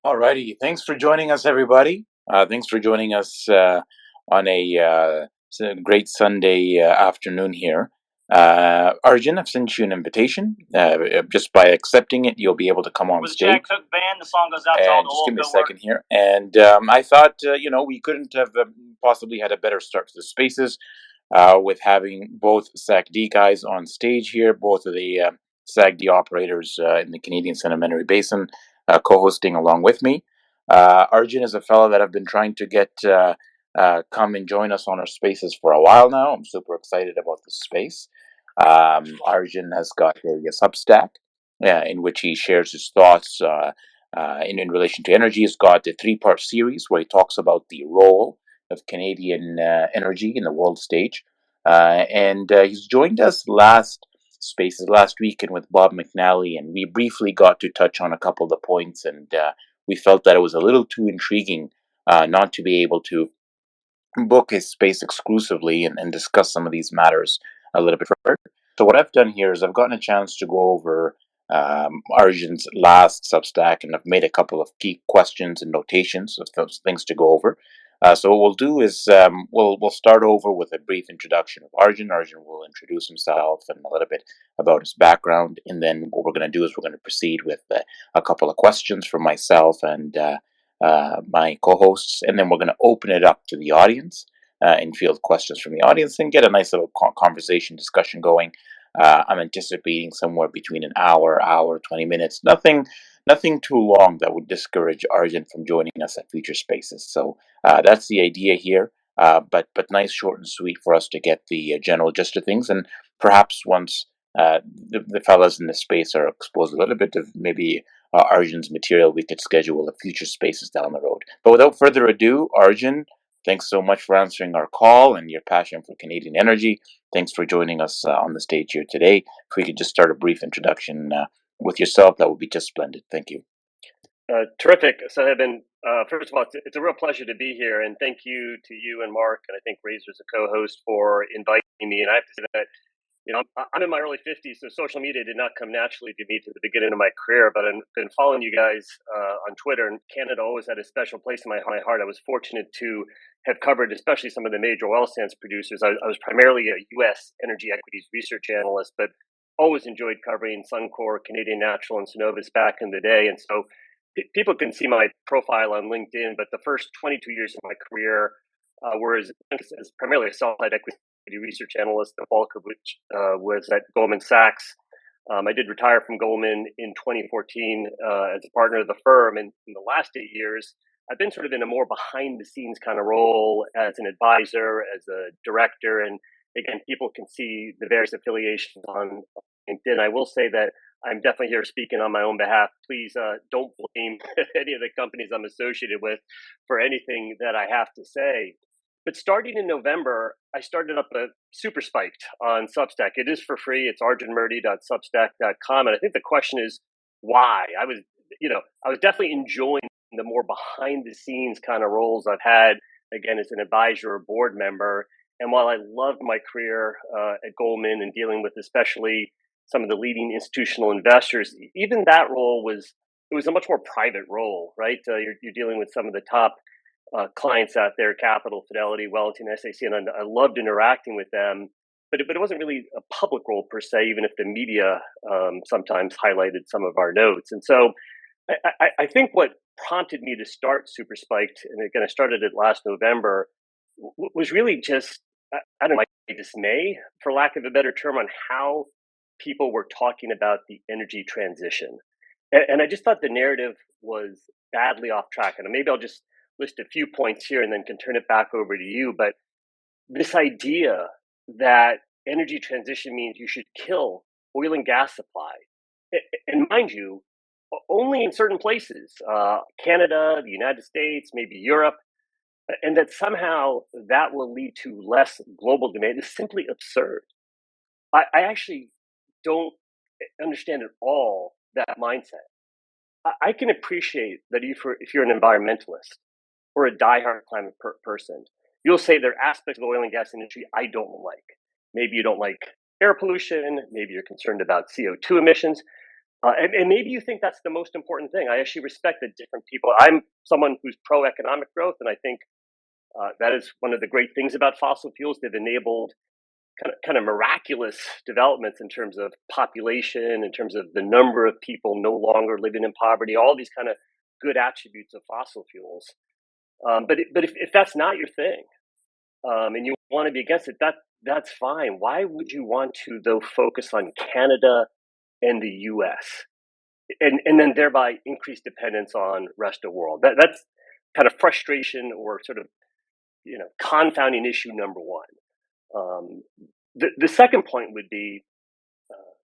Alrighty, thanks for joining us, everybody. Thanks for joining us on a great Sunday afternoon here. Arjun, I've sent you an invitation. Just by accepting it, you'll be able to come on With stage. Jack Cook Band, the song goes out to all And the just give me a Wolfville work. second here. And I thought, we couldn't have possibly had a better start to the spaces with having both SACD guys on stage here, both of the SACD operators in the Canadian Sedimentary Basin co-hosting along with me. Arjun is a fellow that I've been trying to get come and join us on our spaces for a while now. I'm super excited about this space. Arjun has got a Substack in which he shares his thoughts in relation to energy. He's got a three-part series where he talks about the role of Canadian energy in the world stage. And he's joined us last weekend with Bob McNally, and we briefly got to touch on a couple of the points, and we felt that it was a little too intriguing not to be able to book his space exclusively and discuss some of these matters a little bit further. So what I've done here is I've gotten a chance to go over Arjun's last Substack, and I've made a couple of key questions and notations of those things to go over. So what we'll do is we'll start over with a brief introduction of Arjun. Arjun will introduce himself and a little bit about his background, and then what we're going to do is we're going to proceed with a couple of questions from myself and my co-hosts, and then we're going to open it up to the audience and field questions from the audience and get a nice little conversation discussion going. I'm anticipating somewhere between an hour, 20 minutes. Nothing too long that would discourage Arjun from joining us at future spaces. So that's the idea here. But nice, short and sweet for us to get the general gist of things, and perhaps once the fellas in the space are exposed a little bit of maybe Arjun's material, we could schedule a future spaces down the road. But without further ado, Arjun, thanks so much for answering our call and your passion for Canadian energy. Thanks for joining us on the stage here today. If we could just start a brief introduction with yourself, that would be just splendid. Thank you. Terrific, Sohaib. First of all, it's a real pleasure to be here, and thank you to you and Mark, and I think Razor's a co-host, for inviting me. And I have to say that, I'm in my early 50s, so social media did not come naturally to me to the beginning of my career, but I've been following you guys on Twitter, and Canada always had a special place in my heart. I was fortunate to have covered especially some of the major oil sands producers. I was primarily a U.S. energy equities research analyst, but always enjoyed covering Suncor, Canadian Natural, and Cenovus back in the day. And so people can see my profile on LinkedIn, but the first 22 years of my career were as primarily a sell-side equity research analyst, the bulk of which was at Goldman Sachs. I did retire from Goldman in 2014 as a partner of the firm. And in the last 8 years, I've been sort of in a more behind the scenes kind of role as an advisor, as a director. And again, people can see the various affiliations on LinkedIn. I will say that I'm definitely here speaking on my own behalf. Please don't blame any of the companies I'm associated with for anything that I have to say. But starting in November, I started up a Super Spiked on Substack. It is for free. It's arjunmurdy.substack.com. And I think the question is why. I was definitely enjoying the more behind the scenes kind of roles I've had, again, as an advisor or board member. And while I loved my career at Goldman and dealing with especially some of the leading institutional investors, even that role was a much more private role, right? You're dealing with some of the top clients out there, Capital, Fidelity, Wellington, SAC, and I loved interacting with them. But it wasn't really a public role per se, even if the media sometimes highlighted some of our notes. And so I think what prompted me to start Super Spiked, and again, I started it last November, was really just, I don't know, my dismay, for lack of a better term, on how people were talking about the energy transition. And I just thought the narrative was badly off track. And maybe I'll just list a few points here and then can turn it back over to you. But this idea that energy transition means you should kill oil and gas supply. And mind you, only in certain places, Canada, the United States, maybe Europe, and that somehow that will lead to less global demand is simply absurd. I actually don't understand at all that mindset. I can appreciate that if you're an environmentalist or a diehard climate person, you'll say there are aspects of the oil and gas industry I don't like. Maybe you don't like air pollution. Maybe you're concerned about CO2 emissions. And maybe you think that's the most important thing. I actually respect that different people. I'm someone who's pro economic growth, and I think that is one of the great things about fossil fuels. They've enabled kind of miraculous developments in terms of population, in terms of the number of people no longer living in poverty, all these kind of good attributes of fossil fuels. But if that's not your thing, and you want to be against it, that's fine. Why would you want to, though, focus on Canada and the U.S. and then thereby increase dependence on rest of the world? That's kind of frustration or sort of confounding issue number one. The second point would be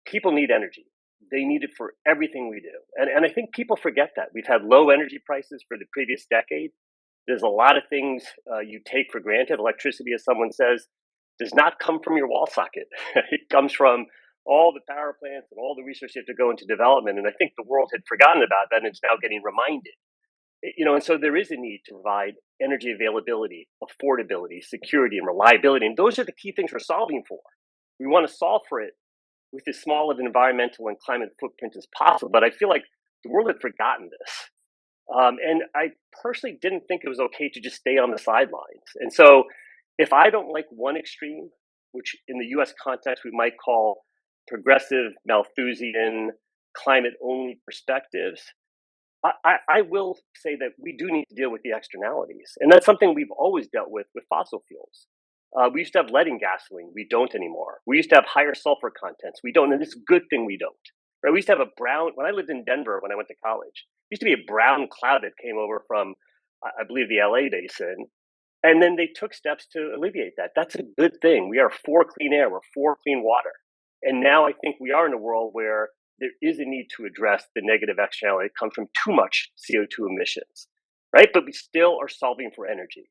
people need energy. They need it for everything we do, and I think people forget that. We've had low energy prices for the previous decade. There's a lot of things you take for granted. Electricity, as someone says, does not come from your wall socket. It comes from all the power plants and all the research you have to go into development. And I think the world had forgotten about that, and it's now getting reminded. And so there is a need to provide energy availability, affordability, security, and reliability. And those are the key things we're solving for. We want to solve for it with as small of an environmental and climate footprint as possible. But I feel like the world had forgotten this. And I personally didn't think it was okay to just stay on the sidelines. And so if I don't like one extreme, which in the US context we might call progressive Malthusian climate-only perspectives, I will say that we do need to deal with the externalities. And that's something we've always dealt with fossil fuels. We used to have lead in gasoline. We don't anymore. We used to have higher sulfur contents. We don't. And it's a good thing we don't. Right? We used to have a brown, when I lived in Denver when I went to college, there used to be a brown cloud that came over from, I believe, the LA basin. And then they took steps to alleviate that. That's a good thing. We are for clean air. We're for clean water. And now I think we are in a world where there is a need to address the negative externality that comes from too much CO2 emissions, right? But we still are solving for energy.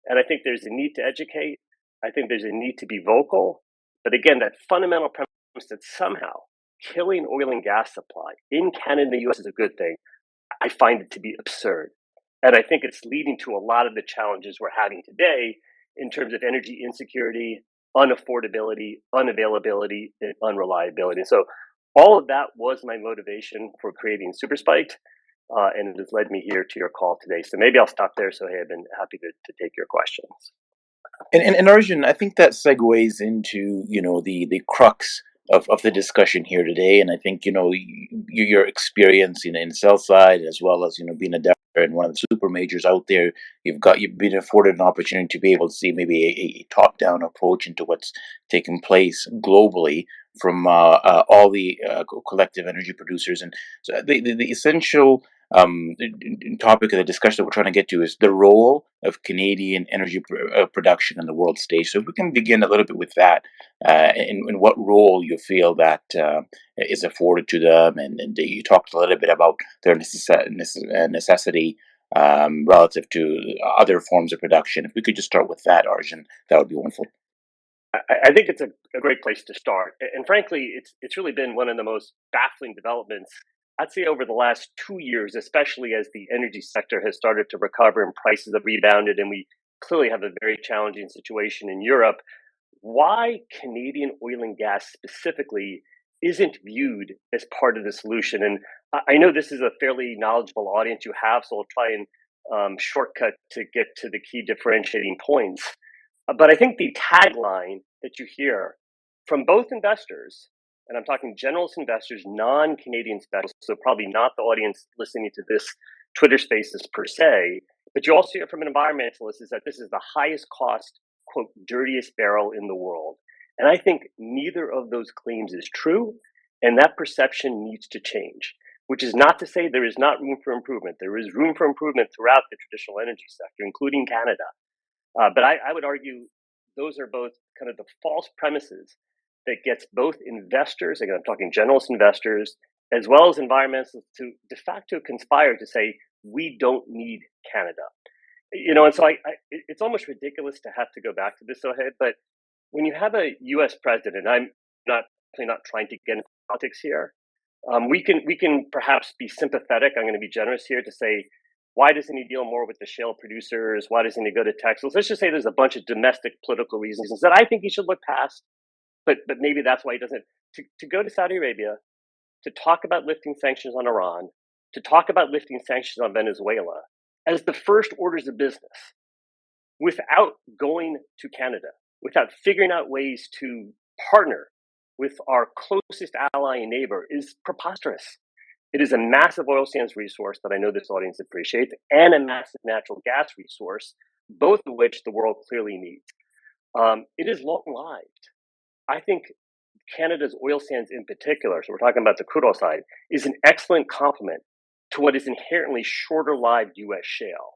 And I think there's a need to educate. I think there's a need to be vocal. But again, that fundamental premise that somehow killing oil and gas supply in Canada and the US is a good thing, I find it to be absurd. And I think it's leading to a lot of the challenges we're having today in terms of energy insecurity, unaffordability, unavailability, and unreliability. And so all of that was my motivation for creating Super Spiked, and it has led me here to your call today. So maybe I'll stop there, Sohaib, and happy to take your questions. And Arjun, I think that segues into the crux of the discussion here today, and I think your experience in sell side, as well as being a director in one of the super majors out there, you've been afforded an opportunity to be able to see maybe a top down approach into what's taking place globally from all the collective energy producers, and so the essential topic of the discussion that we're trying to get to is the role of Canadian energy production in the world stage. So if we can begin a little bit with that, and what role you feel that is afforded to them, and you talked a little bit about their necessity relative to other forms of production. If we could just start with that, Arjun, that would be wonderful. I think it's a great place to start. And frankly, it's really been one of the most baffling developments, I'd say, over the last 2 years, especially as the energy sector has started to recover and prices have rebounded, and we clearly have a very challenging situation in Europe. Why Canadian oil and gas specifically isn't viewed as part of the solution. And I know this is a fairly knowledgeable audience you have, so I'll try and shortcut to get to the key differentiating points. But I think the tagline that you hear from both investors, and I'm talking generalist investors, non-Canadian specialists, so probably not the audience listening to this Twitter Spaces per se, but you also hear from an environmentalist, is that this is the highest cost, quote, dirtiest barrel in the world. And I think neither of those claims is true, and that perception needs to change, which is not to say there is not room for improvement. There is room for improvement throughout the traditional energy sector, including Canada. But I would argue those are both kind of the false premises that gets both investors, again, I'm talking generalist investors, as well as environmentalists, to de facto conspire to say, we don't need Canada. And so it's almost ridiculous to have to go back to this, Sohaib, but when you have a U.S. president, I'm not trying to get into politics here, we can perhaps be sympathetic. I'm going to be generous here to say, why doesn't he deal more with the shale producers? Why doesn't he go to Texas? Let's just say there's a bunch of domestic political reasons that I think he should look past, but maybe that's why he doesn't. To go to Saudi Arabia, to talk about lifting sanctions on Iran, to talk about lifting sanctions on Venezuela as the first orders of business without going to Canada, without figuring out ways to partner with our closest ally and neighbor is preposterous. It is a massive oil sands resource that I know this audience appreciates, and a massive natural gas resource, both of which the world clearly needs. It is long-lived. I think Canada's oil sands in particular, so we're talking about the crude oil side, is an excellent complement to what is inherently shorter-lived U.S. shale.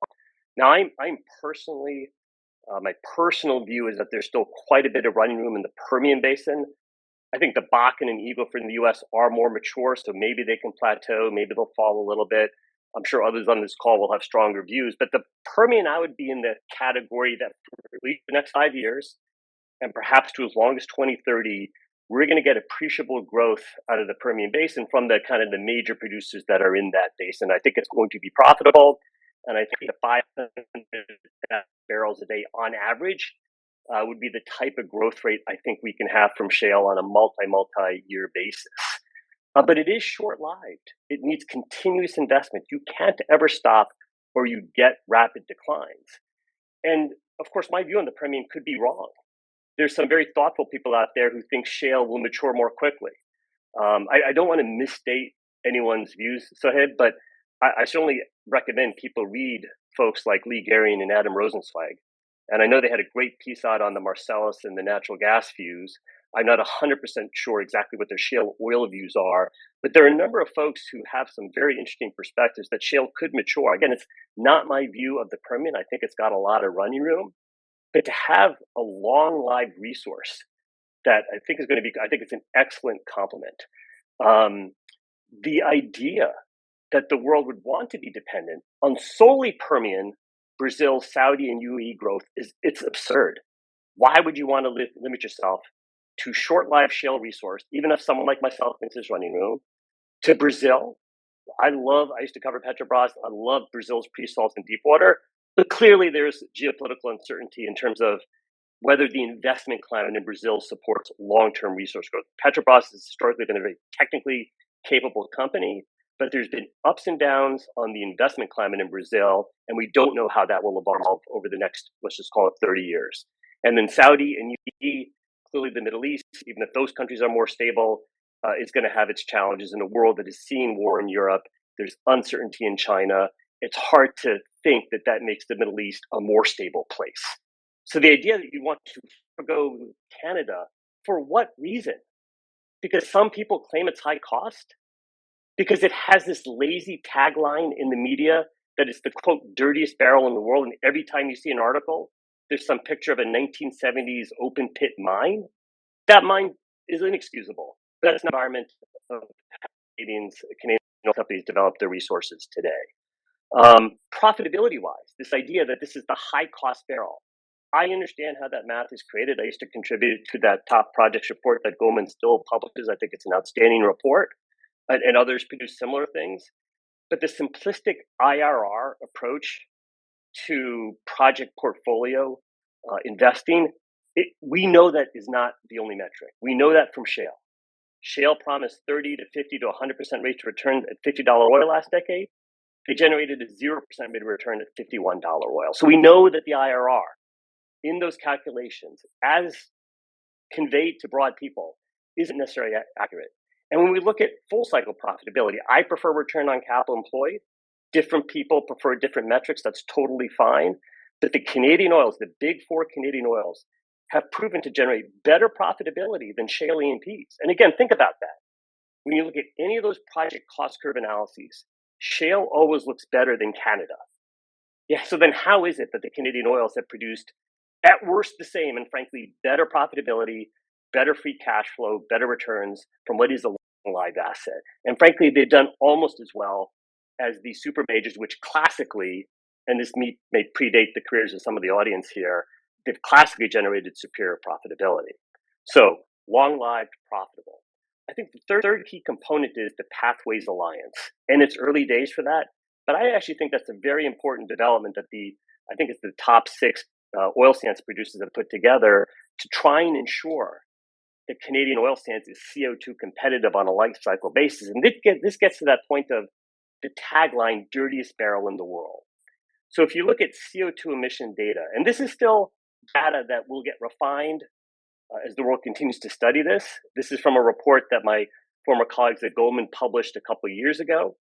Now, I'm personally, my personal view is that there's still quite a bit of running room in the Permian Basin. I think the Bakken and Eagle Ford in the U.S. are more mature, so maybe they can plateau, maybe they'll fall a little bit. I'm sure others on this call will have stronger views, but the Permian, I would be in the category that for at least the next 5 years, and perhaps to as long as 2030, we're going to get appreciable growth out of the Permian Basin from the kind of the major producers that are in that basin. I think it's going to be profitable, and I think the 500 barrels a day on average would be the type of growth rate I think we can have from shale on a multi-year basis. But it is short-lived. It needs continuous investment. You can't ever stop or you get rapid declines. And of course, my view on the Permian could be wrong. There's some very thoughtful people out there who think shale will mature more quickly. I don't want to misstate anyone's views, Sohaib, but I certainly recommend people read folks like Lee Garian and Adam Rosenzweig. And I know they had a great piece out on the Marcellus and the natural gas views. I'm not 100% sure exactly what their shale oil views are, but there are a number of folks who have some very interesting perspectives that shale could mature. Again, it's not my view of the Permian. I think it's got a lot of running room, but to have a long-lived resource that I think is going to be, I think it's an excellent complement. The idea that the world would want to be dependent on solely Permian, Brazil, Saudi, and UAE growth it's absurd. Why would you want to limit yourself to short-lived shale resource, even if someone like myself thinks there's running room, to Brazil? I used to cover Petrobras. I love Brazil's pre-salt and deep water, but clearly there's geopolitical uncertainty in terms of whether the investment climate in Brazil supports long-term resource growth. Petrobras has historically been a very technically capable company, but there's been ups and downs on the investment climate in Brazil, and we don't know how that will evolve over the next, let's just call it 30 years. And then Saudi and UAE, clearly the Middle East, even if those countries are more stable, is going to have its challenges in a world that is seeing war in Europe. There's uncertainty in China. It's hard to think that that makes the Middle East a more stable place. So the idea that you want to forgo Canada, for what reason? Because some people claim it's high cost? Because it has this lazy tagline in the media that it's the, quote, dirtiest barrel in the world, and every time you see an article, there's some picture of a 1970s open pit mine? That mine is inexcusable. That's an environment of Canadian companies develop their resources today. Profitability-wise, this idea that this is the high-cost barrel. I understand how that math is created. I used to contribute to that top projects report that Goldman still publishes. I think it's an outstanding report, and others produce similar things. But the simplistic IRR approach to project portfolio investing, we know that is not the only metric. We know that from shale. Shale promised 30 to 50 to 100% rate of return at $50 oil last decade. They generated a 0% rate of return at $51 oil. So we know that the IRR in those calculations, as conveyed to broad people, isn't necessarily accurate. And when we look at full cycle profitability, I prefer return on capital employed. Different people prefer different metrics. That's totally fine. But the Canadian oils, the big four Canadian oils, have proven to generate better profitability than shale E&Ps. And again, think about that. When you look at any of those project cost curve analyses, shale always looks better than Canada. Yeah, so then how is it that the Canadian oils have produced at worst the same and frankly better profitability, better free cash flow, better returns from what is a live asset? And frankly, they've done almost as well as the super majors, which classically, and this may predate the careers of some of the audience here, they've classically generated superior profitability. So long-lived, profitable. I think the third key component is the Pathways Alliance, and it's early days for that. But I actually think that's a very important development that I think it's the top 6 oil sands producers have put together to try and ensure the Canadian oil sands is CO2 competitive on a life cycle basis. And this gets to that point of the tagline, dirtiest barrel in the world. So if you look at CO2 emission data, and this is still data that will get refined as the world continues to study this. This is from a report that my former colleagues at Goldman published a couple of years ago.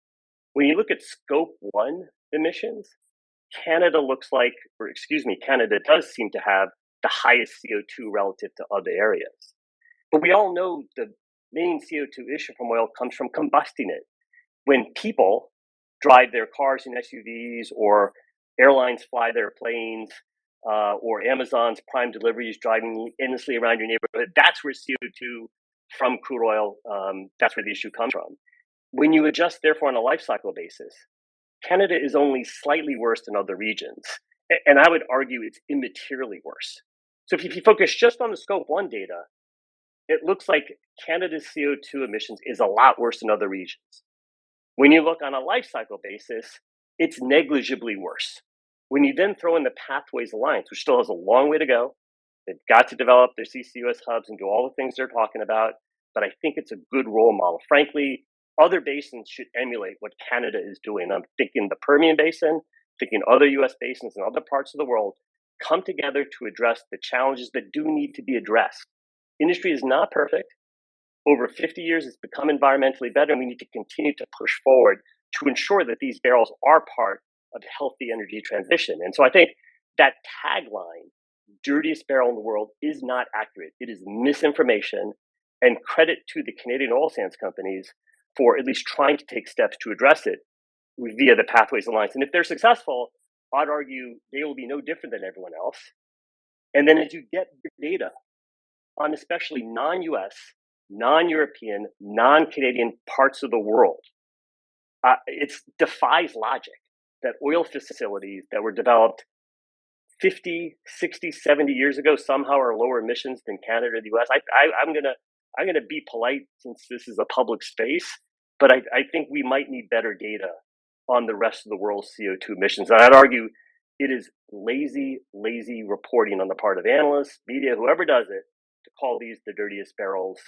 When you look at scope 1 emissions, Canada does seem to have the highest CO2 relative to other areas. But we all know the main CO2 issue from oil comes from combusting it. When people drive their cars in SUVs, or airlines fly their planes, or Amazon's Prime deliveries driving endlessly around your neighborhood, that's where CO2 from crude oil, that's where the issue comes from. When you adjust, therefore, on a life cycle basis, Canada is only slightly worse than other regions. And I would argue it's immaterially worse. So if you focus just on the scope 1 data, it looks like Canada's CO2 emissions is a lot worse than other regions. When you look on a life cycle basis, it's negligibly worse. When you then throw in the Pathways Alliance, which still has a long way to go, they've got to develop their CCUS hubs and do all the things they're talking about, but I think it's a good role model. Frankly, other basins should emulate what Canada is doing. I'm thinking the Permian Basin, thinking other US basins and other parts of the world come together to address the challenges that do need to be addressed. Industry is not perfect. Over 50 years, it's become environmentally better, and we need to continue to push forward to ensure that these barrels are part of healthy energy transition. And so I think that tagline, dirtiest barrel in the world, is not accurate. It is misinformation, and credit to the Canadian oil sands companies for at least trying to take steps to address it via the Pathways Alliance. And if they're successful, I'd argue they will be no different than everyone else. And then as you get your data on especially non-US, non-European, non-Canadian parts of the world, it defies logic that oil facilities that were developed 50, 60, 70 years ago somehow are lower emissions than Canada or the US. I'm gonna be polite since this is a public space, but I think we might need better data on the rest of the world's CO2 emissions. And I'd argue it is lazy reporting on the part of analysts, media, whoever does it, to call these the dirtiest barrels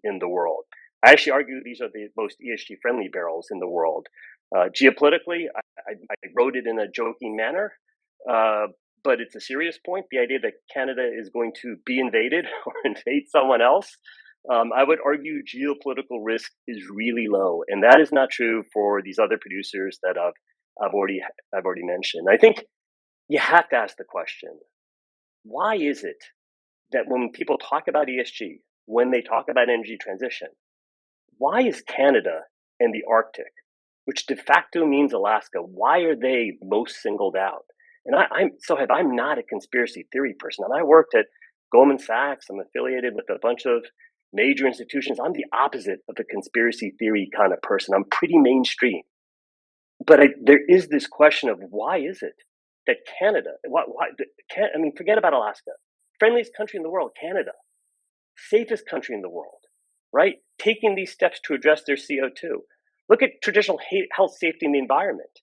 in the world. I actually argue these are the most ESG friendly barrels in the world. Geopolitically, I wrote it in a joking manner, but it's a serious point. The idea that Canada is going to be invaded or invade someone else, I would argue geopolitical risk is really low, and that is not true for these other producers that I've already mentioned. I think you have to ask the question: why is it that when people talk about ESG, when they talk about energy transition, why is Canada and the Arctic, which de facto means Alaska, why are they most singled out? And I'm not a conspiracy theory person. And I worked at Goldman Sachs. I'm affiliated with a bunch of major institutions. I'm the opposite of the conspiracy theory kind of person. I'm pretty mainstream. But there is this question of why is it that Canada, forget about Alaska. Friendliest country in the world, Canada. Safest country in the world, right? Taking these steps to address their CO2. Look at traditional health, safety, and the environment.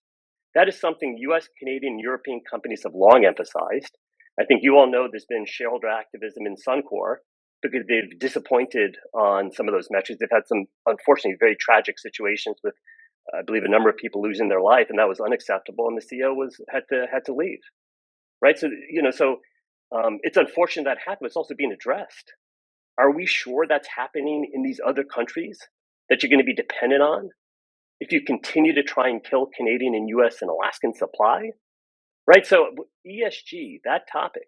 That is something US, Canadian, European companies have long emphasized. I think you all know there's been shareholder activism in Suncor because they've disappointed on some of those metrics. They've had some, unfortunately, very tragic situations with, I believe, a number of people losing their life, and that was unacceptable. And the CEO had to leave, right? So it's unfortunate that happened. It's also being addressed. Are we sure that's happening in these other countries that you're going to be dependent on if you continue to try and kill Canadian and US and Alaskan supply? Right? So ESG, that topic,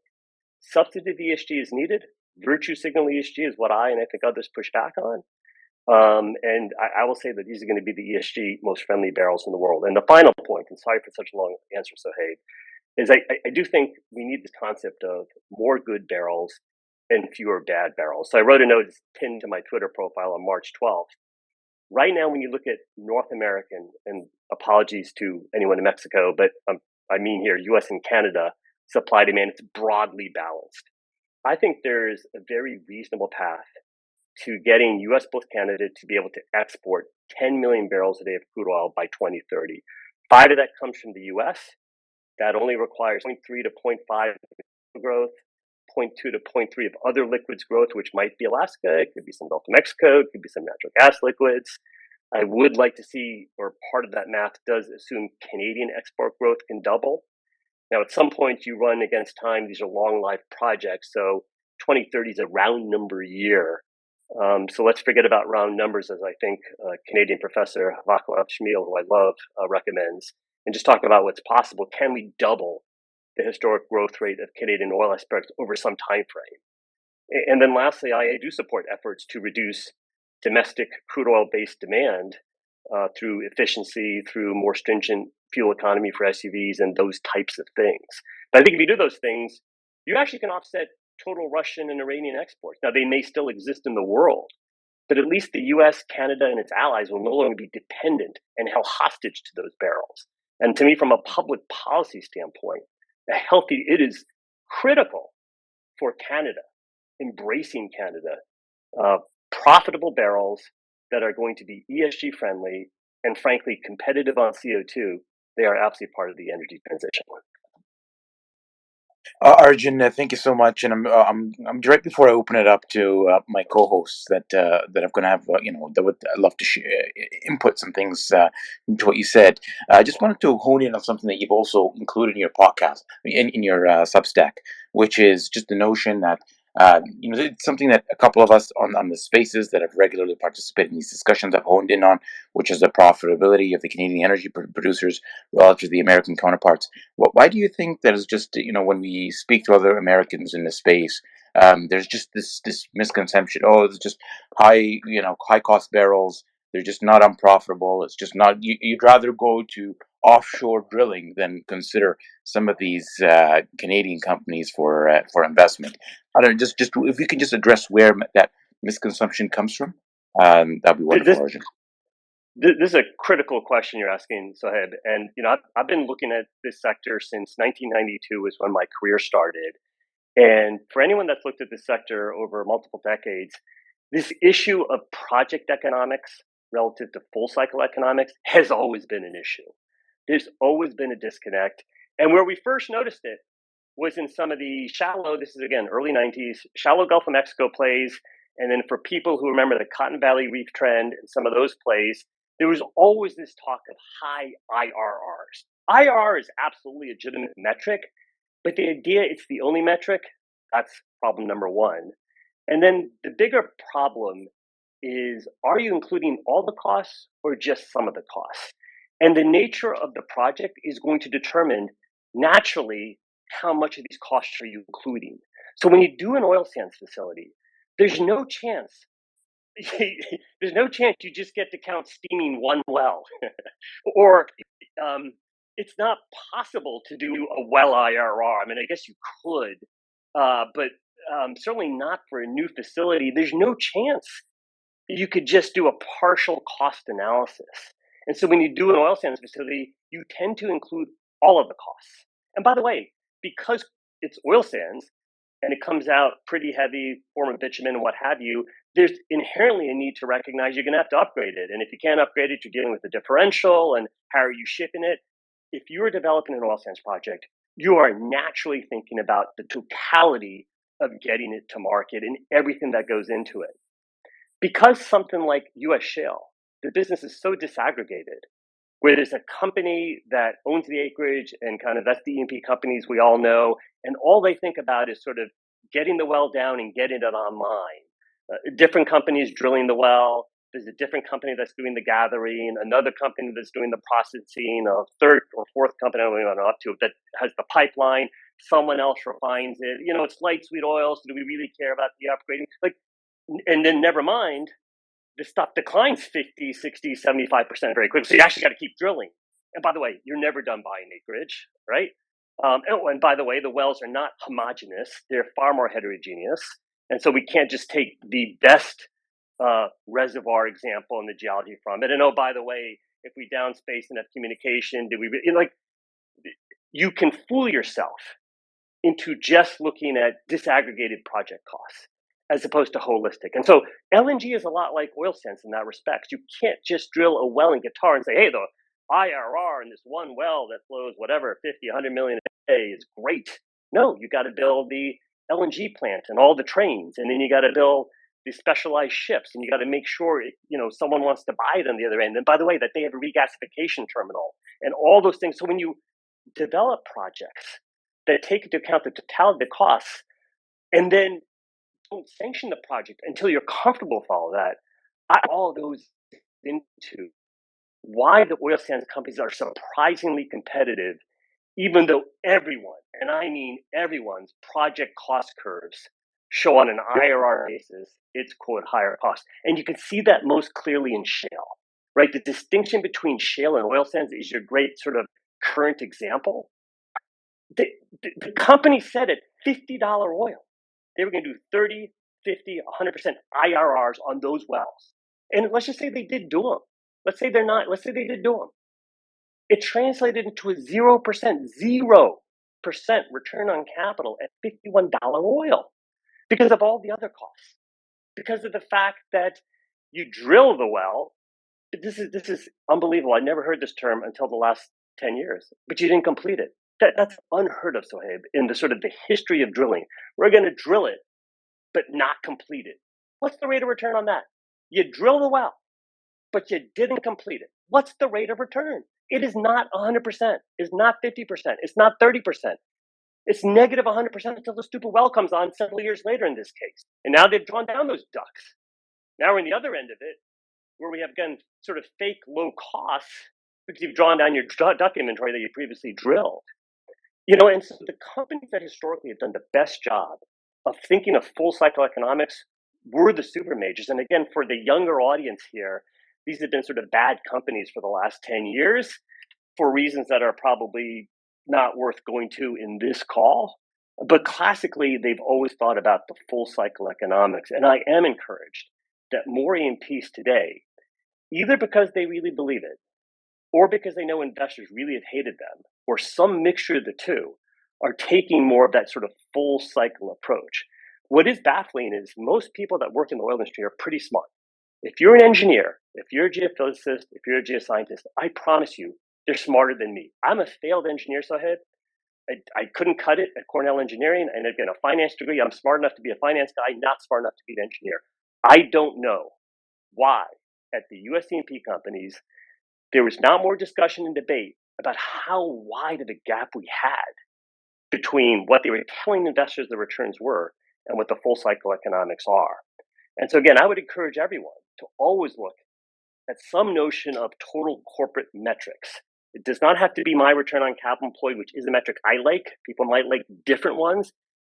substantive ESG is needed. Virtue signal ESG is what I and I think others push back on. And I will say that these are going to be the ESG most friendly barrels in the world. And the final point, and sorry for such a long answer, Sohaib, is I do think we need this concept of more good barrels and fewer bad barrels. So I wrote a note pinned to my Twitter profile on March 12th. Right now, when you look at North American, and apologies to anyone in Mexico, but I mean here, US and Canada, supply demand, it's broadly balanced. I think there's a very reasonable path to getting US plus Canada to be able to export 10 million barrels a day of crude oil by 2030. 5 of that comes from the US. That only requires 0.3 to 0.5 growth. 0.2 to 0.3 of other liquids growth, which might be Alaska, it could be some Gulf of Mexico, it could be some natural gas liquids. I would like to see, or part of that math does assume Canadian export growth can double. Now, at some point, you run against time. These are long life projects, so 2030 is a round number year. So let's forget about round numbers, as I think Canadian professor Vaclav Smil, who I love, recommends, and just talk about what's possible. Can we double the historic growth rate of Canadian oil exports over some time frame? And then lastly, I do support efforts to reduce domestic crude oil-based demand through efficiency, through more stringent fuel economy for SUVs and those types of things. But I think if you do those things, you actually can offset total Russian and Iranian exports. Now, they may still exist in the world, but at least the US, Canada, and its allies will no longer be dependent and held hostage to those barrels. And to me, from a public policy standpoint, it is critical for Canada, embracing Canada, profitable barrels that are going to be ESG friendly and frankly competitive on CO2. They are absolutely part of the energy transition. Arjun, thank you so much, and I'm right before I open it up to my co-hosts that I'm going to have that would love to input some things into what you said. I just wanted to hone in on something that you've also included in your podcast, in your Substack, which is just the notion that it's something that a couple of us on the spaces that have regularly participated in these discussions have honed in on, which is the profitability of the Canadian energy producers relative to the American counterparts. Why do you think that is just, when we speak to other Americans in the space, there's just this misconception, oh, it's just high cost barrels, they're just not unprofitable, it's just not, you'd rather go to offshore drilling than consider some of these Canadian companies for investment. I don't know, just if you can just address where that misconception comes from, that'd be wonderful, Arjun. This is a critical question you're asking, Sohaib. And I've been looking at this sector since 1992 was when my career started. And for anyone that's looked at this sector over multiple decades, this issue of project economics relative to full cycle economics has always been an issue. There's always been a disconnect. And where we first noticed it was in some of the shallow, this is again, early 90s, shallow Gulf of Mexico plays. And then for people who remember the Cotton Valley Reef trend and some of those plays, there was always this talk of high IRRs. IRR is absolutely a legitimate metric, but the idea it's the only metric, that's problem number one. And then the bigger problem is, are you including all the costs or just some of the costs? And the nature of the project is going to determine naturally how much of these costs are you including. So when you do an oil sands facility, there's no chance you just get to count steaming one well, or it's not possible to do a well IRR. I mean, I guess you could, but certainly not for a new facility. There's no chance you could just do a partial cost analysis. And so when you do an oil sands facility, you tend to include all of the costs. And by the way, because it's oil sands and it comes out pretty heavy, form of bitumen and what have you, there's inherently a need to recognize you're going to have to upgrade it. And if you can't upgrade it, you're dealing with the differential and how are you shipping it? If you are developing an oil sands project, you are naturally thinking about the totality of getting it to market and everything that goes into it. Because something like US shale, the business is so disaggregated, where there's a company that owns the acreage and kind of that's the E&P companies we all know, and all they think about is sort of getting the well down and getting it online. Different companies drilling the well, there's a different company that's doing the gathering, another company that's doing the processing, a third or fourth company, I don't know up to, that has the pipeline, someone else refines it. It's light sweet oil, so do we really care about the upgrading? And then never mind, the stuff declines 50, 60, 75% very quickly. So you actually got to keep drilling. And by the way, you're never done buying acreage, right? And by the way, the wells are not homogeneous. They're far more heterogeneous. And so we can't just take the best reservoir example in the geology from it. And oh, by the way, if we downspace and have communication, you can fool yourself into just looking at disaggregated project costs as opposed to holistic. And so LNG is a lot like oil sands in that respect. You can't just drill a well in Qatar and say, hey, the IRR in this one well that flows whatever, 50, 100 million a day is great. No, you got to build the LNG plant and all the trains, and then you got to build these specialized ships, and you got to make sure someone wants to buy them the other end. And by the way, that they have a regasification terminal and all those things. So when you develop projects that take into account the totality of the costs, and then don't sanction the project until you're comfortable with all of that, all goes into why the oil sands companies are surprisingly competitive, even though everyone, and I mean everyone's project cost curves show on an IRR basis, it's quote higher cost. And you can see that most clearly in shale, right? The distinction between shale and oil sands is your great sort of current example. The company said at $50 oil, they were going to do 30, 50, 100% IRRs on those wells. And let's just say they did do them. Let's say they're not. Let's say they did do them. It translated into a 0% return on capital at $51 oil because of all the other costs. Because of the fact that you drill the well. This is unbelievable. I never heard this term until the last 10 years, but you didn't complete it. That's unheard of, Sohaib, in the sort of the history of drilling. We're going to drill it, but not complete it. What's the rate of return on that? You drill the well, but you didn't complete it. What's the rate of return? It is not 100%. It's not 50%. It's not 30%. It's negative 100% until the stupid well comes on several years later in this case. And now they've drawn down those ducks. Now we're in the other end of it, where we have, again, sort of fake low costs because you've drawn down your duck inventory that you previously drilled. And so the companies that historically have done the best job of thinking of full cycle economics were the super majors. And again, for the younger audience here, these have been sort of bad companies for the last 10 years for reasons that are probably not worth going to in this call. But classically, they've always thought about the full cycle economics. And I am encouraged that more E&Ps today, either because they really believe it, or because they know investors really have hated them, or some mixture of the two, are taking more of that sort of full cycle approach. What is baffling is most people that work in the oil industry are pretty smart. If you're an engineer, if you're a geophysicist, if you're a geoscientist, I promise you, they're smarter than me. I'm a failed engineer, Sohaib. I couldn't cut it at Cornell Engineering, and again, a finance degree. I'm smart enough to be a finance guy, not smart enough to be an engineer. I don't know why at the US E&P companies there was not more discussion and debate about how wide of a gap we had between what they were telling investors the returns were and what the full cycle economics are. And so again, I would encourage everyone to always look at some notion of total corporate metrics. It does not have to be my return on capital employed, which is a metric I like. People might like different ones,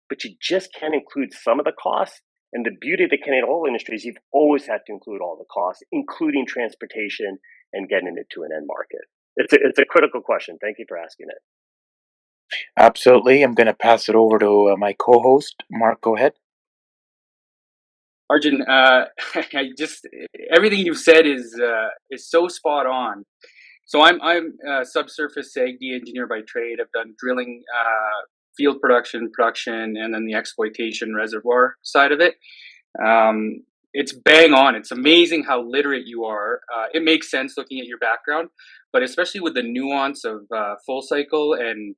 but you just can't include some of the costs. And the beauty of the Canadian oil industry is you've always had to include all the costs, including transportation and getting it to an end market. It's a critical question. Thank you for asking it. Absolutely. I'm going to pass it over to my co-host, Mark. Go ahead. Arjun, everything you've said is so spot on. So I'm a subsurface SAGD engineer by trade. I've done drilling, field production, and then the exploitation reservoir side of it. It's bang on. It's amazing how literate you are. It makes sense looking at your background, but especially with the nuance of full cycle and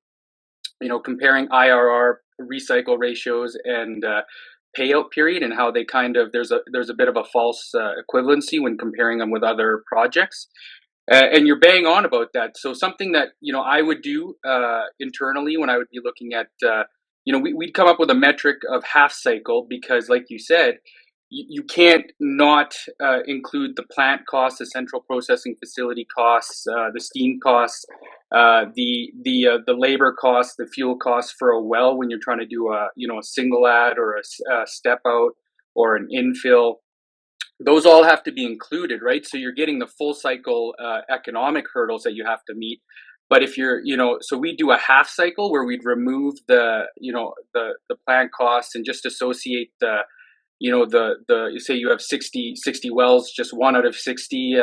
comparing IRR recycle ratios and payout period, and how they kind of there's a bit of a false equivalency when comparing them with other projects. And you're bang on about that. So something that I would do internally when I would be looking at we'd come up with a metric of half cycle, because like you said, you can't not include the plant costs, the central processing facility costs, the steam costs, the labor costs, the fuel costs for a well when you're trying to do a single add or a step out or an infill. Those all have to be included, right? So you're getting the full cycle economic hurdles that you have to meet. But if you're, so we do a half cycle where we'd remove the plant costs and just associate you say you have 60 wells, just 1 out of 60,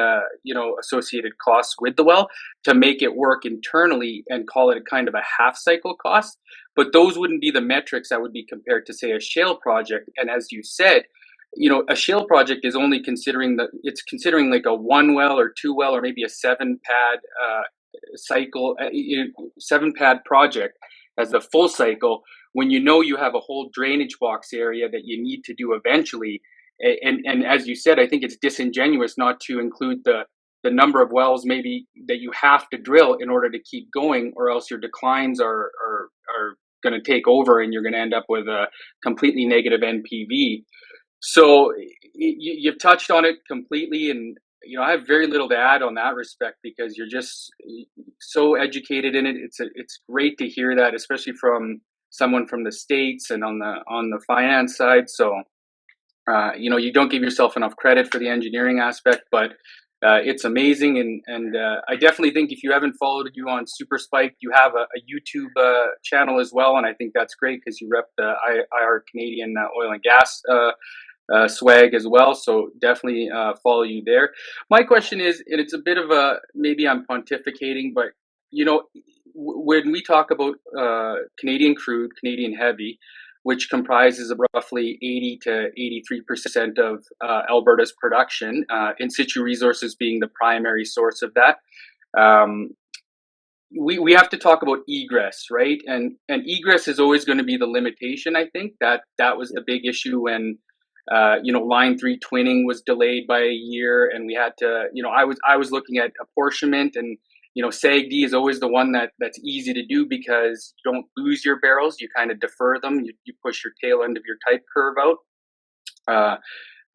associated costs with the well to make it work internally and call it a kind of a half cycle cost. But those wouldn't be the metrics that would be compared to, say, a shale project. And as you said, a shale project is only considering like a 1 well or 2 well or maybe a 7 pad cycle, 7 pad project. as the full cycle, when you know you have a whole drainage box area that you need to do eventually. And as you said, I think it's disingenuous not to include the number of wells maybe that you have to drill in order to keep going, or else your declines are going to take over and you're going to end up with a completely negative NPV. So you've touched on it completely, and I have very little to add on that respect, because you're just so educated in it. It's great to hear that, especially from someone from the States and on the finance side. So you don't give yourself enough credit for the engineering aspect, but it's amazing. And I definitely think if you haven't followed you on Super Spike, you have a YouTube channel as well, and I think that's great because you rep the IR Canadian oil and gas swag as well. So definitely follow you there. My question is, and it's a bit of maybe I'm pontificating, but when we talk about Canadian crude, Canadian heavy, which comprises of roughly 80 to 83% of Alberta's production, in situ resources being the primary source of that. We have to talk about egress, right? And egress is always going to be the limitation. I think that was the big issue when Line 3 twinning was delayed by a year, and we had to, I was looking at apportionment, and SAGD is always the one that's easy to do because you don't lose your barrels, you kind of defer them, you push your tail end of your type curve out,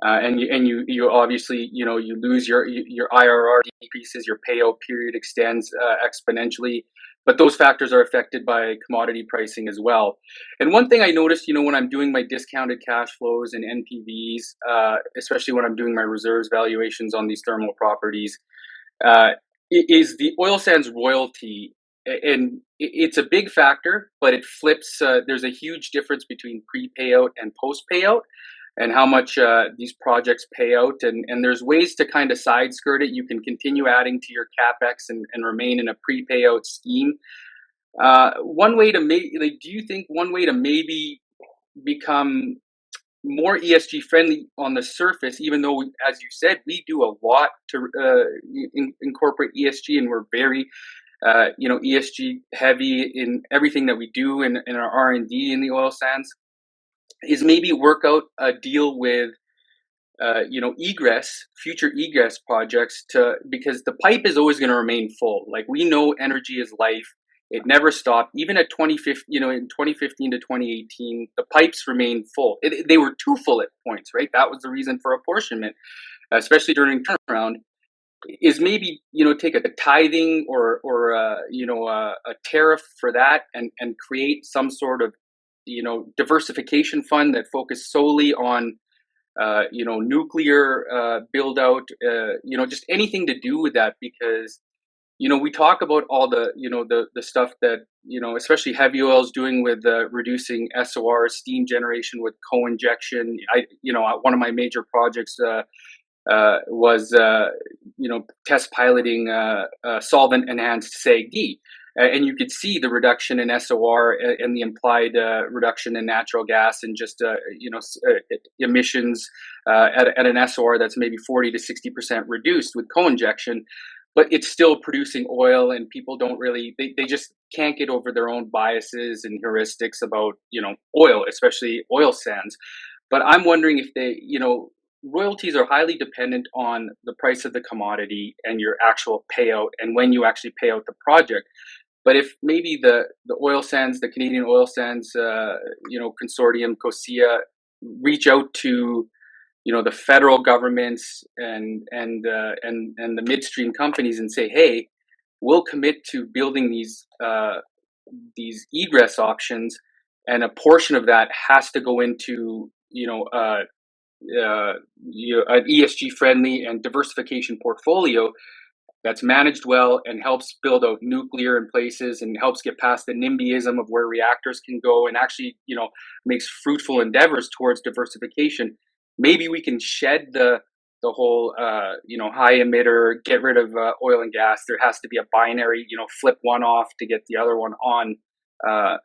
and you obviously you lose your IRR decreases, your payout period extends exponentially. But those factors are affected by commodity pricing as well. And one thing I noticed, when I'm doing my discounted cash flows and NPVs, especially when I'm doing my reserves valuations on these thermal properties, is the oil sands royalty. And it's a big factor, but it flips. There's a huge difference between pre-payout and post-payout, and how much these projects pay out. And there's ways to kind of side skirt it. You can continue adding to your CAPEX and remain in a pre-payout scheme. One way to do you think one way to maybe become more ESG friendly on the surface, even though, as you said, we do a lot to incorporate ESG, and we're very ESG heavy in everything that we do in our R&D in the oil sands, is maybe work out a deal with future egress projects, because the pipe is always going to remain full. Like, we know energy is life. It never stopped. Even at 2015, in 2015 to 2018, the pipes remained full. They were too full at points, right? That was the reason for apportionment, especially during turnaround. Is maybe take a tithing or a tariff for that, and create some sort of diversification fund that focused solely on nuclear build out, just anything to do with that, because we talk about all the the stuff that especially heavy oil is doing with reducing SOR, steam generation with co-injection. One of my major projects was test piloting solvent enhanced SAGD. And you could see the reduction in SOR and the implied reduction in natural gas and just emissions at an SOR that's maybe 40 to 60% reduced with co-injection. But it's still producing oil, and people don't really, they just can't get over their own biases and heuristics about oil, especially oil sands. But I'm wondering if they, royalties are highly dependent on the price of the commodity and your actual payout and when you actually pay out the project. But if maybe the oil sands, the Canadian oil sands, consortium, COSIA, reach out to, the federal governments and the midstream companies and say, hey, we'll commit to building these egress options, and a portion of that has to go into, an ESG friendly and diversification portfolio that's managed well and helps build out nuclear in places and helps get past the NIMBYism of where reactors can go, and actually, makes fruitful endeavors towards diversification. Maybe we can shed the whole, high emitter, get rid of oil and gas. There has to be a binary, flip one off to get the other one on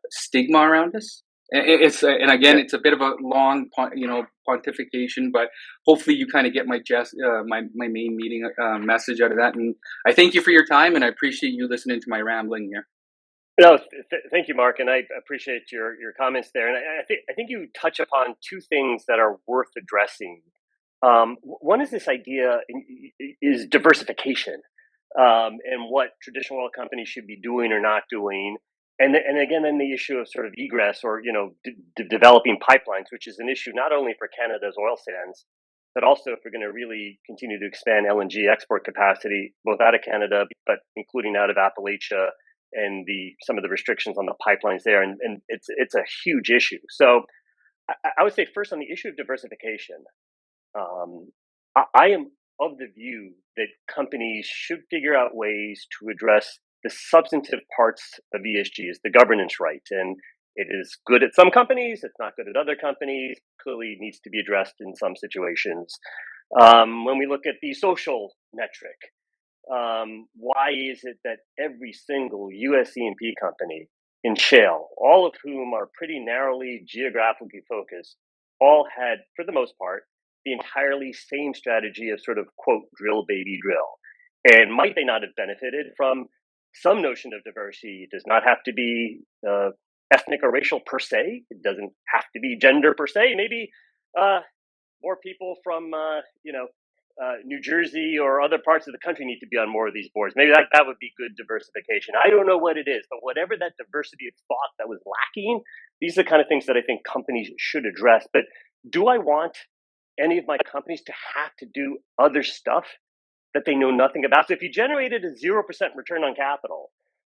stigma around us. It's it's a bit of a long, pontification, but hopefully you kind of get my main meeting message out of that. And I thank you for your time, and I appreciate you listening to my rambling here. No, thank you, Mark, and I appreciate your comments there. And I think you touch upon two things that are worth addressing. One is this idea is diversification, and what traditional oil companies should be doing or not doing, and again, then the issue of sort of egress or developing pipelines, which is an issue not only for Canada's oil sands, but also if we're going to really continue to expand LNG export capacity, both out of Canada, but including out of Appalachia and some of the restrictions on the pipelines there, and it's a huge issue. So I would say first on the issue of diversification, I am of the view that companies should figure out ways to address the substantive parts of ESG, is the governance right, and it is good at some companies, it's not good at other companies. Clearly, needs to be addressed in some situations. When we look at the social metric, why is it that every single US E&P company in shale, all of whom are pretty narrowly geographically focused, all had, for the most part, the entirely same strategy of sort of, quote, drill, baby, drill? And might they not have benefited from some notion of diversity? It does not have to be ethnic or racial per se. It doesn't have to be gender per se. Maybe more people from, New Jersey or other parts of the country need to be on more of these boards. Maybe that would be good diversification. I don't know what it is, but whatever that diversity of thought that was lacking, these are the kind of things that I think companies should address. But do I want any of my companies to have to do other stuff that they know nothing about? So if you generated a 0% return on capital,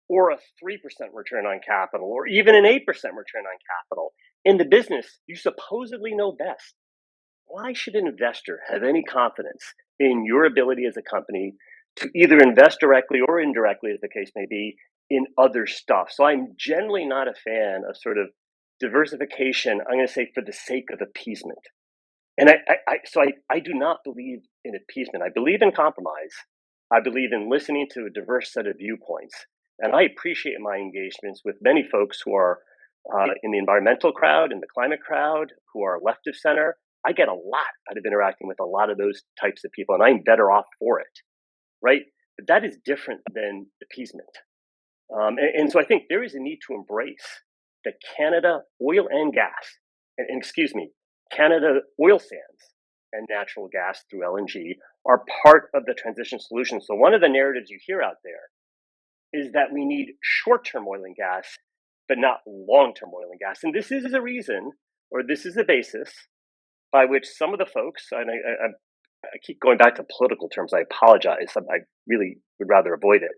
or a 3% return on capital, or even an 8% return on capital in the business you supposedly know best, why should an investor have any confidence in your ability as a company to either invest directly or indirectly, as the case may be, in other stuff? So I'm generally not a fan of sort of diversification, I'm going to say, for the sake of appeasement. And I do not believe in appeasement. I believe in compromise. I believe in listening to a diverse set of viewpoints. And I appreciate my engagements with many folks who are in the environmental crowd, in the climate crowd, who are left of center. I get a lot out of interacting with a lot of those types of people, and I'm better off for it, right? But that is different than appeasement. And so I think there is a need to embrace that Canada oil and gas, and excuse me, Canada oil sands and natural gas through LNG are part of the transition solution. So one of the narratives you hear out there is that we need short-term oil and gas, but not long-term oil and gas. And this is a reason, or this is a basis by which some of the folks, and I keep going back to political terms, I apologize, I really would rather avoid it,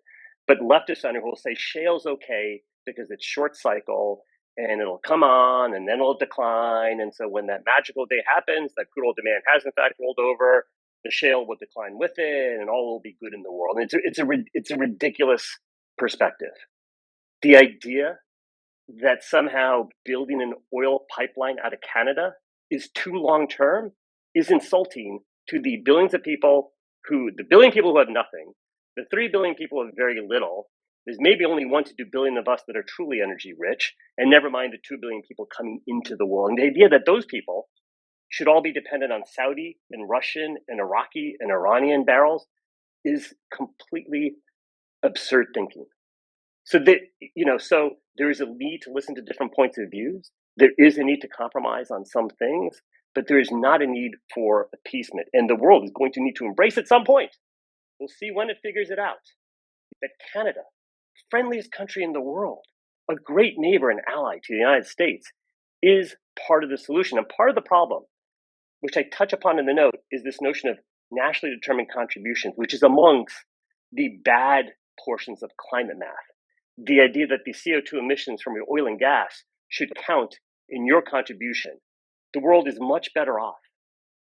but left of center will say shale's okay because it's short cycle and it'll come on and then it'll decline. And so when that magical day happens, that crude oil demand has in fact rolled over, the shale will decline with it and all will be good in the world. And it's a ridiculous perspective. The idea that somehow building an oil pipeline out of Canada is too long term is insulting to the billions of people the billion people who have nothing, the 3 billion people who have very little. There's maybe only 1 to 2 billion of us that are truly energy rich, and never mind the 2 billion people coming into the world. And the idea that those people should all be dependent on Saudi and Russian and Iraqi and Iranian barrels is completely absurd thinking. So so there is a need to listen to different points of views. There is a need to compromise on some things, but there is not a need for appeasement. And the world is going to need to embrace at some point. We'll see when it figures it out. That Canada, friendliest country in the world, a great neighbor and ally to the United States, is part of the solution. And part of the problem, which I touch upon in the note, is this notion of nationally determined contributions, which is amongst the bad portions of climate math. The idea that the CO2 emissions from your oil and gas should count in your contribution. The world is much better off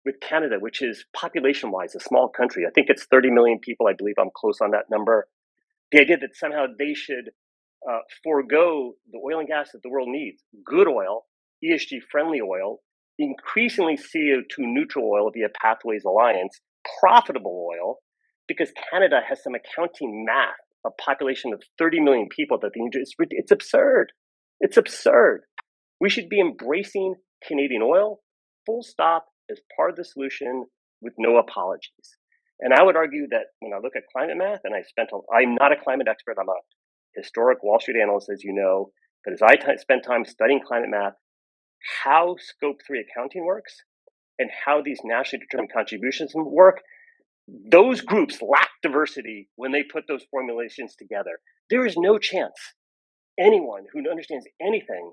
with Canada, which is population-wise a small country. I think it's 30 million people. I believe I'm close on that number. The idea that somehow they should forego the oil and gas that the world needs, good oil, ESG-friendly oil, increasingly CO2 neutral oil via Pathways Alliance, profitable oil, because Canada has some accounting math, a population of 30 million people that they need to, it's absurd. It's absurd. We should be embracing Canadian oil, full stop, as part of the solution with no apologies. And I would argue that when I look at climate math, and I'm not a climate expert, I'm a historic Wall Street analyst, as you know, but as I spent time studying climate math, how Scope 3 accounting works and how these nationally determined contributions work, those groups lack diversity when they put those formulations together. There is no chance anyone who understands anything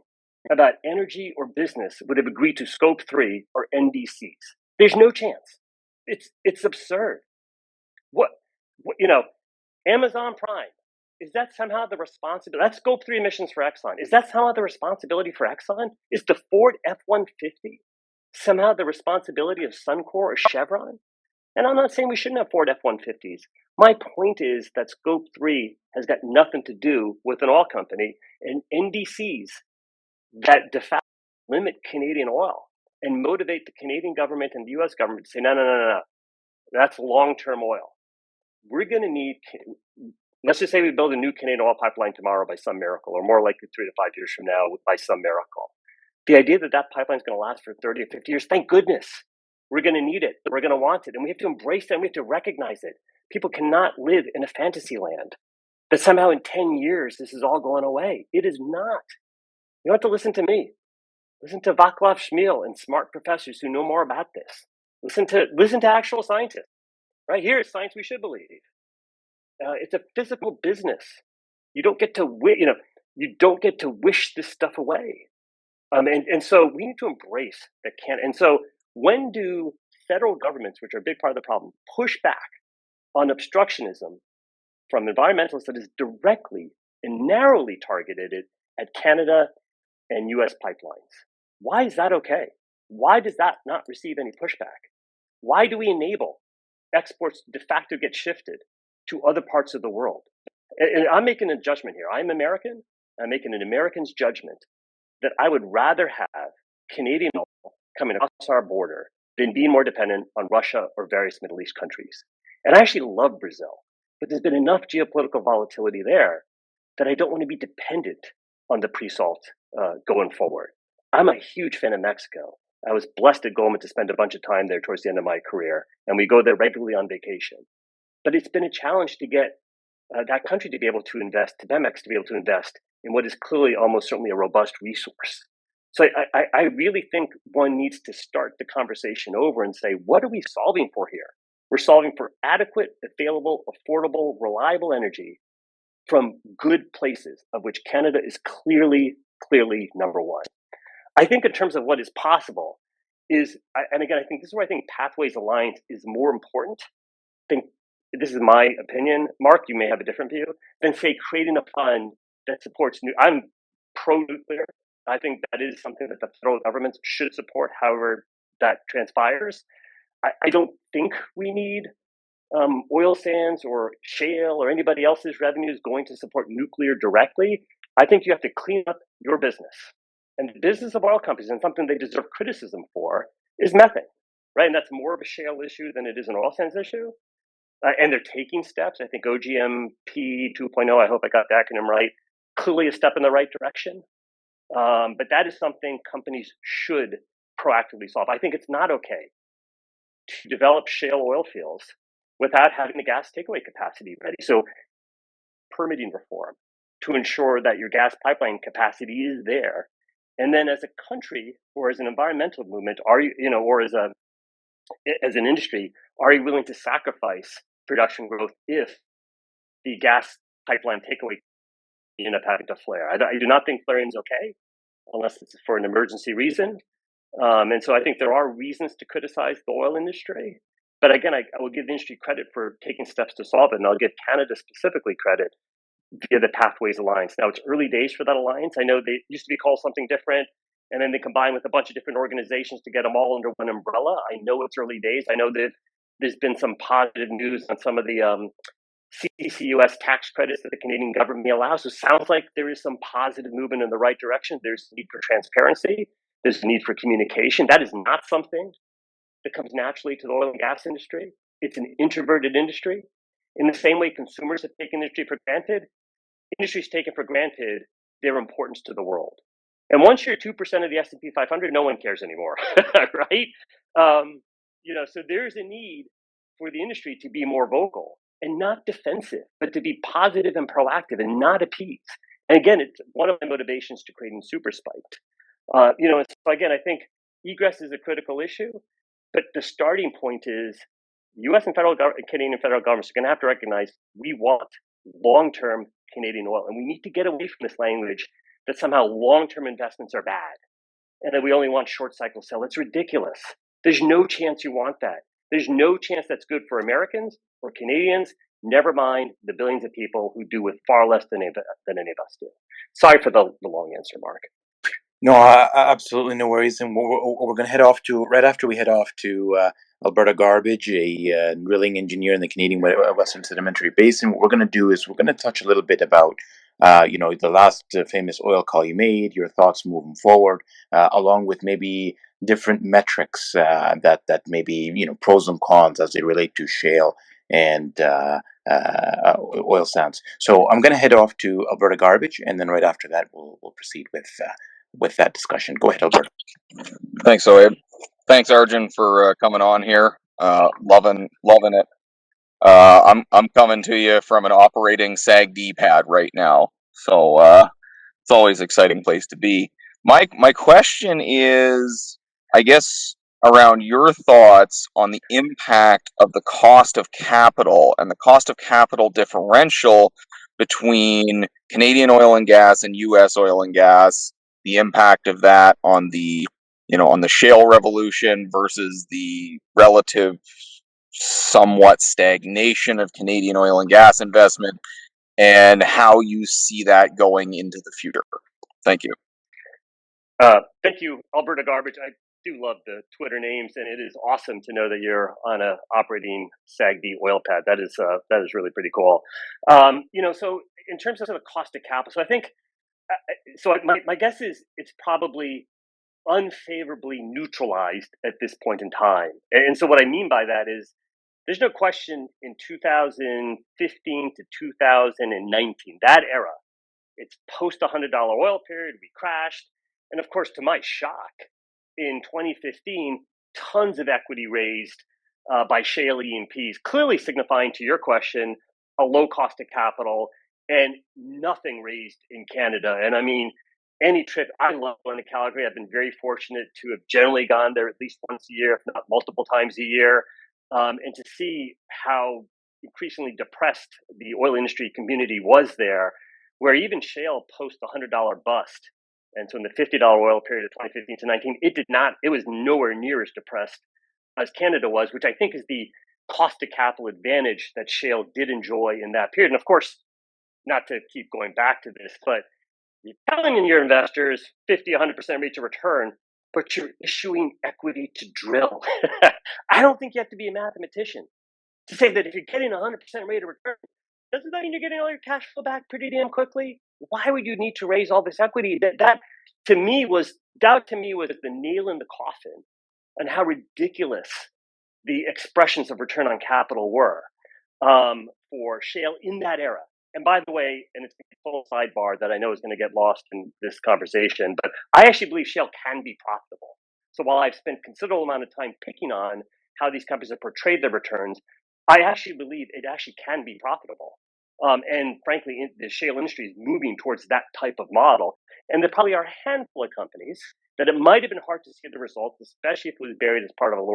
about energy or business would have agreed to Scope 3 or NDCs. There's no chance. It's absurd. What Amazon Prime, is that somehow the responsibility? That's Scope 3 emissions for Exxon. Is that somehow the responsibility for Exxon? Is the Ford F-150 somehow the responsibility of Suncor or Chevron? And I'm not saying we shouldn't have Ford F-150s. My point is that Scope 3 has got nothing to do with an oil company, and NDCs that de facto limit Canadian oil and motivate the Canadian government and the US government to say, no, that's long-term oil. We're going to need, let's just say we build a new Canadian oil pipeline tomorrow by some miracle, or more likely 3 to 5 years from now by some miracle. The idea that that pipeline is going to last for 30 or 50 years, thank goodness. We're going to need it. We're going to want it. And we have to embrace that. And we have to recognize it. People cannot live in a fantasy land that somehow in 10 years, this is all going away. It is not. You don't have to listen to me. Listen to Vaclav Smil and smart professors who know more about this. Listen to actual scientists. Right here is science we should believe. It's a physical business. You don't get to wish this stuff away. And so we need to embrace that And so when do federal governments, which are a big part of the problem, push back on obstructionism from environmentalists that is directly and narrowly targeted at Canada and US pipelines? Why is that okay? Why does that not receive any pushback? Why do we enable exports to de facto get shifted to other parts of the world? And I'm making a judgment here. I'm American. I'm making an American's judgment that I would rather have Canadian oil coming across our border than being more dependent on Russia or various Middle East countries. And I actually love Brazil, but there's been enough geopolitical volatility there that I don't want to be dependent on the pre-salt going forward. I'm a huge fan of Mexico. I was blessed at Goldman to spend a bunch of time there towards the end of my career, and we go there regularly on vacation. But it's been a challenge to get that country to be able to invest, to Pemex to be able to invest in what is clearly almost certainly a robust resource. So I really think one needs to start the conversation over and say, what are we solving for here? We're solving for adequate, available, affordable, reliable energy from good places, of which Canada is clearly number one. I think in terms of what is possible is, and again, I think this is where I think Pathways Alliance is more important. I think this is my opinion. Mark, you may have a different view, than say creating a fund that supports I'm pro-nuclear. I think that is something that the federal governments should support, however that transpires. I don't think we need oil sands or shale or anybody else's revenues going to support nuclear directly. I think you have to clean up your business. And the business of oil companies, and something they deserve criticism for, is methane, right? And that's more of a shale issue than it is an oil sands issue. And they're taking steps. I think OGMP 2.0, I hope I got the acronym right, clearly a step in the right direction. But that is something companies should proactively solve. I think it's not okay to develop shale oil fields without having the gas takeaway capacity ready. So permitting reform to ensure that your gas pipeline capacity is there. And then as a country or as an environmental movement, are you, or as an industry, are you willing to sacrifice production growth if the gas pipeline takeaway end up having to flare? I do not think flaring is okay unless it's for an emergency reason. And so I think there are reasons to criticize the oil industry. But again, I will give the industry credit for taking steps to solve it. And I'll give Canada specifically credit via the Pathways Alliance. Now, it's early days for that alliance. I know they used to be called something different, and then they combine with a bunch of different organizations to get them all under one umbrella. I know it's early days. I know that there's been some positive news on some of the CCUS tax credits that the Canadian government may allow. So it sounds like there is some positive movement in the right direction. There's a need for transparency. There's a need for communication. That is not something that comes naturally to the oil and gas industry. It's an introverted industry. In the same way consumers have taken industry for granted, industry's taken for granted their importance to the world. And once you're 2% of the S&P 500, no one cares anymore, right? So there's a need for the industry to be more vocal. and not defensive, but to be positive and proactive and not appease. And again, it's one of my motivations to creating Super Spiked. So again, I think egress is a critical issue, but the starting point is U.S. and Canadian federal governments are going to have to recognize we want long-term Canadian oil, and we need to get away from this language that somehow long-term investments are bad and that we only want short cycle sell. It's ridiculous. There's no chance you want that. There's no chance that's good for Americans or Canadians, never mind the billions of people who do with far less than any of us do. Sorry for the long answer, Mark. No, absolutely no worries. And we're going to head off to, right after we head off to Alberta Garbage, a drilling engineer in the Canadian Western Sedimentary Basin. What we're going to do is we're going to touch a little bit about, the last famous oil call you made, your thoughts moving forward, along with maybe different metrics that maybe, pros and cons as they relate to shale and oil sands. So I'm going to head off to Alberta Garbage, and then right after that, we'll proceed with that discussion. Go ahead, Alberta. Thanks, Sohaib. Thanks, Arjun, for coming on here. Loving it. I'm coming to you from an operating SAGD pad right now, so it's always an exciting place to be. My question is, I guess, around your thoughts on the impact of the cost of capital and the cost of capital differential between Canadian oil and gas and U.S. oil and gas, the impact of that on the on the shale revolution versus the relative somewhat stagnation of Canadian oil and gas investment, and how you see that going into the future. Thank you. Thank you, Alberta Garbage. I do love the Twitter names, and it is awesome to know that you're on a operating SAGD oil pad. That is really pretty cool. So in terms of the cost of capital, so I think, my guess is it's probably unfavorably neutralized at this point in time. And so what I mean by that is there's no question in 2015 to 2019, that era, it's post $100 oil period, we crashed. And of course, to my shock, in 2015, tons of equity raised by shale E&Ps, clearly signifying to your question, a low cost of capital, and nothing raised in Canada. And I mean, any trip, I love going to Calgary. I've been very fortunate to have generally gone there at least once a year, if not multiple times a year, and to see how increasingly depressed the oil industry community was there, where even shale post $100 bust. And so in the $50 oil period of 2015 to 19, it was nowhere near as depressed as Canada was, which I think is the cost of capital advantage that shale did enjoy in that period. And of course, not to keep going back to this, but you're telling your investors 50, 100% rate of return, but you're issuing equity to drill. I don't think you have to be a mathematician to say that if you're getting 100% rate of return, doesn't that mean you're getting all your cash flow back pretty damn quickly? Why would you need to raise all this equity? That to me was the nail in the coffin on how ridiculous the expressions of return on capital were for shale in that era. And by the way, and it's a full sidebar that I know is going to get lost in this conversation, but I actually believe shale can be profitable. So while I've spent considerable amount of time picking on how these companies have portrayed their returns, I actually believe it actually can be profitable. And frankly, the shale industry is moving towards that type of model. And there probably are a handful of companies that it might have been hard to see the results, especially if it was buried as part of a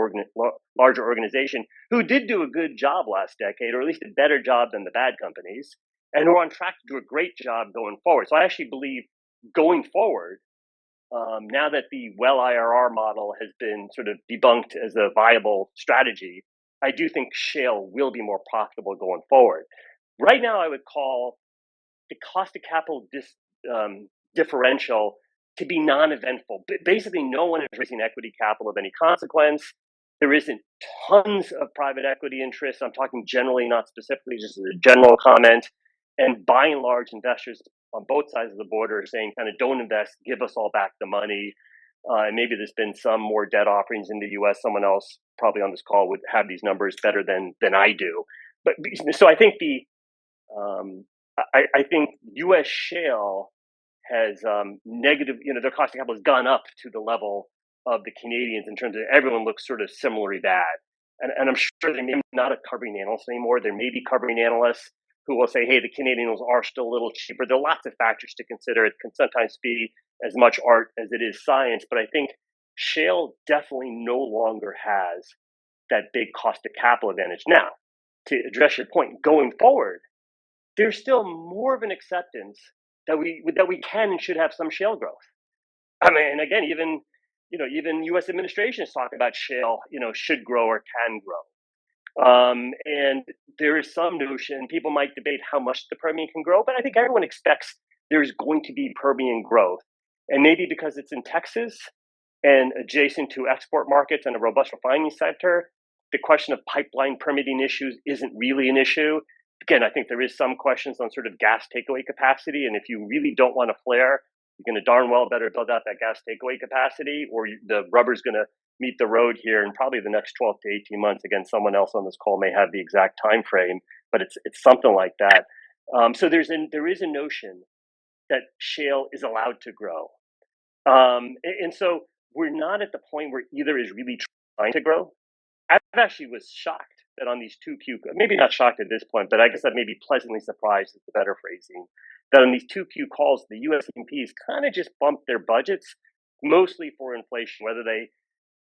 larger organization, who did do a good job last decade, or at least a better job than the bad companies, and who are on track to do a great job going forward. So I actually believe going forward, now that the well IRR model has been sort of debunked as a viable strategy, I do think shale will be more profitable going forward. Right now, I would call the cost of capital differential to be non-eventful. Basically, no one is raising equity capital of any consequence. There isn't tons of private equity interest. I'm talking generally, not specifically, just as a general comment. And by and large, investors on both sides of the border are saying, kind of, don't invest, give us all back the money. And maybe there's been some more debt offerings in the U.S. Someone else probably on this call would have these numbers better than I do. But so I think I think U.S. shale has negative, their cost of capital has gone up to the level of the Canadians in terms of everyone looks sort of similarly bad. and I'm sure they may not have covering analysts anymore. There may be covering analysts who will say, hey, the Canadian oils are still a little cheaper. There are lots of factors to consider. It can sometimes be as much art as it is science, but I think shale definitely no longer has that big cost of capital advantage. Now, to address your point, going forward, there's still more of an acceptance that we can and should have some shale growth. I mean, again, even U.S. administrations talk about shale, should grow or can grow. And there is some notion, people might debate how much the Permian can grow, but I think everyone expects there's going to be Permian growth. And maybe because it's in Texas and adjacent to export markets and a robust refining sector, the question of pipeline permitting issues isn't really an issue. Again, I think there is some questions on sort of gas takeaway capacity. And if you really don't want to flare, you're going to darn well better build out that gas takeaway capacity, or the rubber's going to meet the road here in probably the next 12 to 18 months. Again, someone else on this call may have the exact time frame, but it's something like that. So there is a notion that shale is allowed to grow. And so we're not at the point where either is really trying to grow. I actually was shocked that on these maybe not shocked at this point, but I guess I may be pleasantly surprised is the better phrasing, that on these 2Q calls, the US E&Ps kind of just bumped their budgets, mostly for inflation. Whether they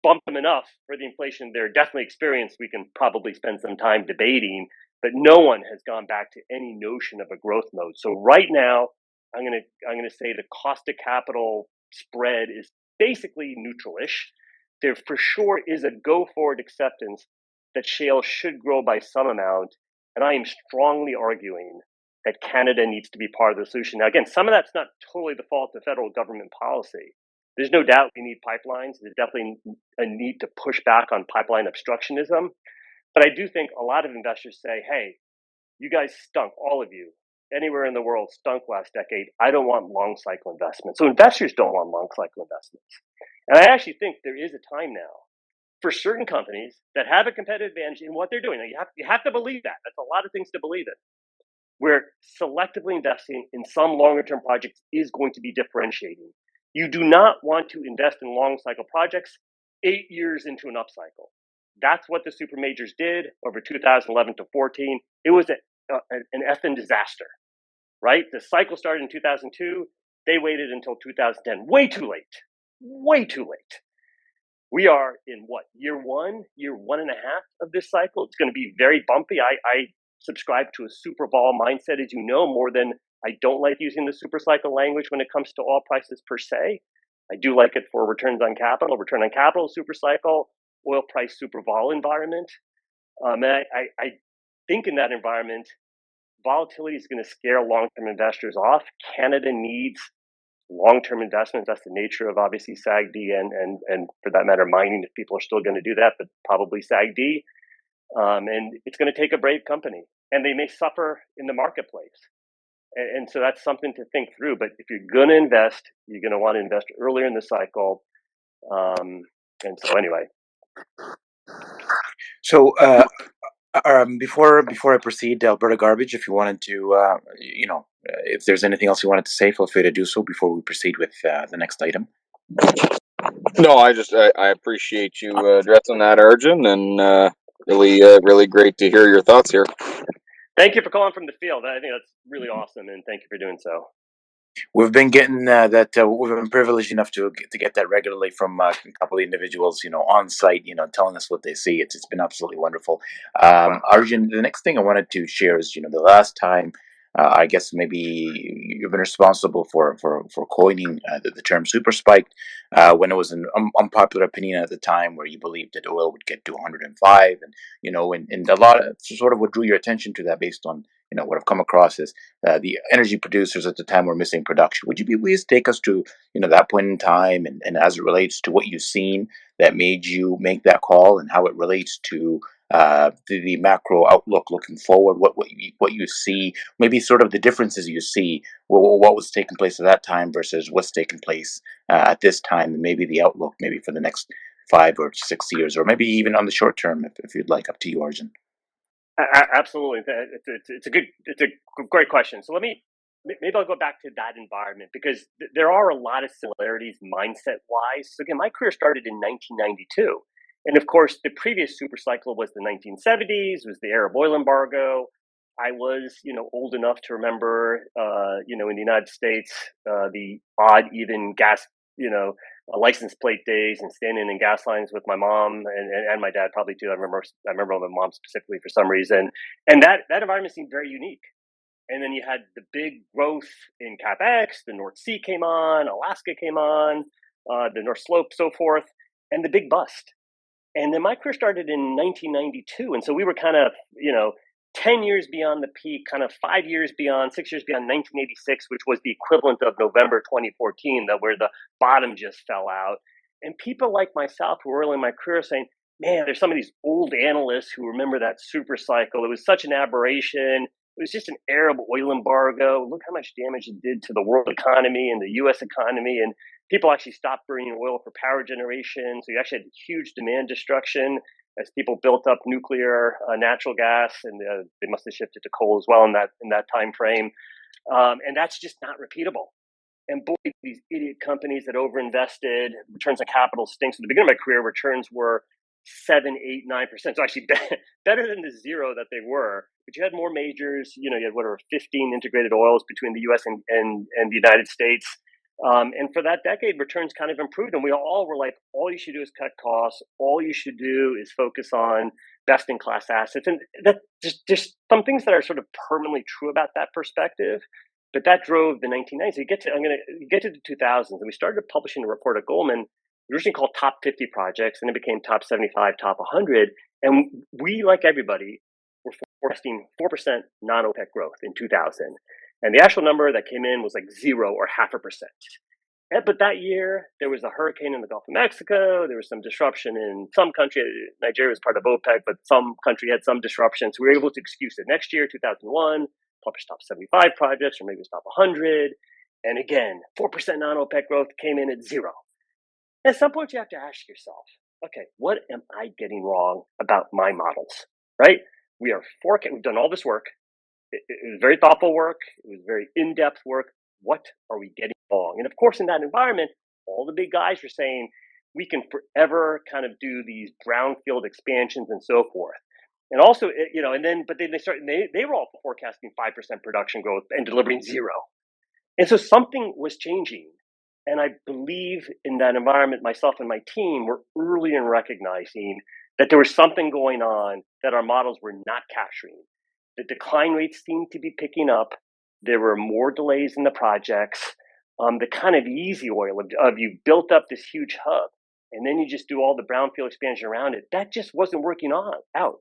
bumped them enough for the inflation they're definitely experienced, we can probably spend some time debating, but no one has gone back to any notion of a growth mode. So right now, I'm gonna say the cost of capital spread is basically neutral-ish. There for sure is a go-forward acceptance that shale should grow by some amount, and I am strongly arguing that Canada needs to be part of the solution. Now, again, some of that's not totally the fault of federal government policy. There's no doubt we need pipelines. There's definitely a need to push back on pipeline obstructionism. But I do think a lot of investors say, hey, you guys stunk, all of you, anywhere in the world stunk last decade. I don't want long cycle investments. So investors don't want long cycle investments. And I actually think there is a time now for certain companies that have a competitive advantage in what they're doing. Now, you have to believe that. That's a lot of things to believe in. Where selectively investing in some longer term projects is going to be differentiating. You do not want to invest in long cycle projects 8 years into an upcycle. That's what the super majors did over 2011 to 14. It was an effing disaster, right? The cycle started in 2002. They waited until 2010. Way too late. Way too late. We are in what, year one and a half of this cycle? It's going to be very bumpy. I subscribe to a super vol mindset, as you know, more than I don't like using the super cycle language when it comes to oil prices per se. I do like it for returns on capital, super cycle, oil price super vol environment. And I think in that environment, volatility is going to scare long-term investors off. Canada needs long-term investments. That's the nature of obviously SAGD and for that matter, mining, if people are still going to do that, but probably SAGD. And it's going to take a brave company, and they may suffer in the marketplace. And so that's something to think through. But if you're going to invest, you're going to want to invest earlier in the cycle. And so anyway. So before I proceed, Alberta Garbage, if you wanted to, if there's anything else you wanted to say, feel free to do so before we proceed with the next item. No, I appreciate you addressing that, Arjun, and really great to hear your thoughts here. Thank you for calling from the field. I think that's really awesome, and thank you for doing so. We've been getting that. We've been privileged enough to get that regularly from a couple of individuals, on site, telling us what they see. It's been absolutely wonderful. Arjun, the next thing I wanted to share is, the last time, I guess maybe you've been responsible for coining the term super spiked when it was an unpopular opinion at the time, where you believed that oil would get to 105, and a lot of sort of what drew your attention to that, based on what I've come across is the energy producers at the time were missing production. Would you be please take us to that point in time, and as it relates to what you've seen that made you make that call, and how it relates to the macro outlook looking forward? What you see, maybe sort of the differences you see, what was taking place at that time versus what's taking place at this time, and maybe the outlook maybe for the next 5 or 6 years, or maybe even on the short term, if you'd like. Up to you, Arjun. Absolutely, it's a great question. So maybe I'll go back to that environment, because there are a lot of similarities mindset wise. So again, my career started in 1992, And of course, the previous super cycle was the 1970s, was the Arab oil embargo. I was, old enough to remember, in the United States, the odd even gas, license plate days and standing in gas lines with my mom and my dad probably too. I remember my mom specifically for some reason, and that environment seemed very unique. And then you had the big growth in CAPEX. The North Sea came on, Alaska came on, the North Slope, so forth, and the big bust. And then my career started in 1992. And so we were kind of, 10 years beyond the peak, kind of 5 years beyond, 6 years beyond 1986, which was the equivalent of November 2014, where the bottom just fell out. And people like myself who were early in my career saying, man, there's some of these old analysts who remember that super cycle. It was such an aberration. It was just an Arab oil embargo. Look how much damage it did to the world economy and the US economy. And people actually stopped burning oil for power generation. So you actually had huge demand destruction as people built up nuclear, natural gas, and they must have shifted to coal as well in that time frame. And that's just not repeatable. And boy, these idiot companies that overinvested, returns on capital stinks. At the beginning of my career, returns were 7, 8, 9%. So actually better than the zero that they were. But you had more majors. You had 15 integrated oils between the U.S. and the United States. And for that decade, returns kind of improved. And we all were like, all you should do is cut costs. All you should do is focus on best-in-class assets. And that there's some things that are sort of permanently true about that perspective. But that drove the 1990s. You get to the 2000s, and we started publishing a report at Goldman, originally called Top 50 Projects, and it became Top 75, Top 100. And we, like everybody, were forecasting 4% non-OPEC growth in 2000. And the actual number that came in was like 0 or 0.5%. But that year, there was a hurricane in the Gulf of Mexico. There was some disruption in some country. Nigeria was part of OPEC, but some country had some disruption. So we were able to excuse it. Next year, 2001, published Top 75 Projects, or maybe it was Top 100. And again, 4% non-OPEC growth came in at 0. At some point, you have to ask yourself, okay, what am I getting wrong about my models, right? We've done all this work. It was very thoughtful work. It was very in-depth work. What are we getting wrong? And of course, in that environment, all the big guys are saying we can forever kind of do these brownfield expansions and so forth. And also, but then they were all forecasting 5% production growth and delivering 0. And so something was changing. And I believe in that environment, myself and my team were early in recognizing that there was something going on that our models were not capturing. The decline rates seemed to be picking up. There were more delays in the projects. The kind of easy oil of you built up this huge hub, and then you just do all the brownfield expansion around it. That just wasn't working out.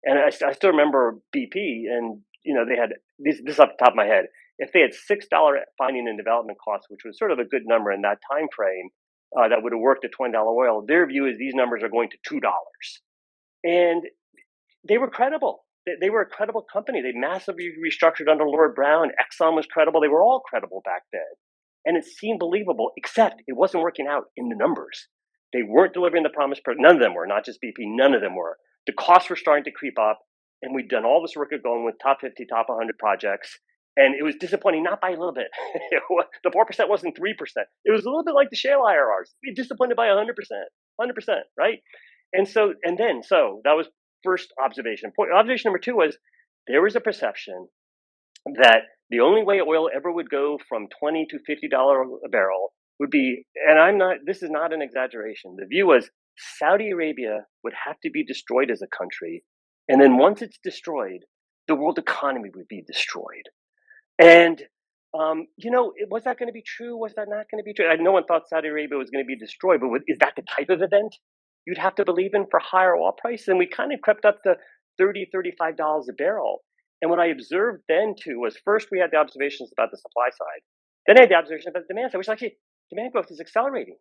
And I still remember BP, and they had this off the top of my head. If they had $6 finding and development costs, which was sort of a good number in that time frame, that would have worked at $20 oil. Their view is these numbers are going to $2, and they were credible. They were a credible company. They massively restructured under Lord Brown. Exxon was credible. They were all credible back then. And it seemed believable, except it wasn't working out in the numbers. They weren't delivering the promised. None of them were, not just BP. None of them were. The costs were starting to creep up. And we'd done all this work of going with top 50, top 100 projects. And it was disappointing, not by a little bit. The 4% wasn't 3%. It was a little bit like the shale IRRs. We disappointed by 100%, right? And so that was first observation. Observation number 2 was there was a perception that the only way oil ever would go from $20 to $50 a barrel would be, and this is not an exaggeration. The view was Saudi Arabia would have to be destroyed as a country. And then once it's destroyed, the world economy would be destroyed. And, was that going to be true? Was that not going to be true? No one thought Saudi Arabia was going to be destroyed, but is that the type of event you'd have to believe in for higher oil prices? And we kind of crept up to $30, $35 a barrel. And what I observed then too was first we had the observations about the supply side. Then I had the observation about the demand side, which actually demand growth is accelerating.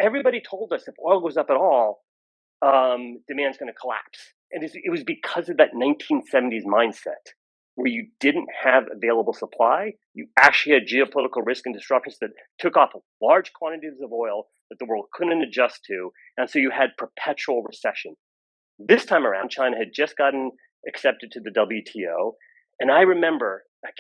Everybody told us if oil goes up at all, demand's going to collapse. And it was because of that 1970s mindset where you didn't have available supply. You actually had geopolitical risk and disruptions that took off large quantities of oil that the world couldn't adjust to. And so you had perpetual recession. This time around, China had just gotten accepted to the WTO. And I remember, I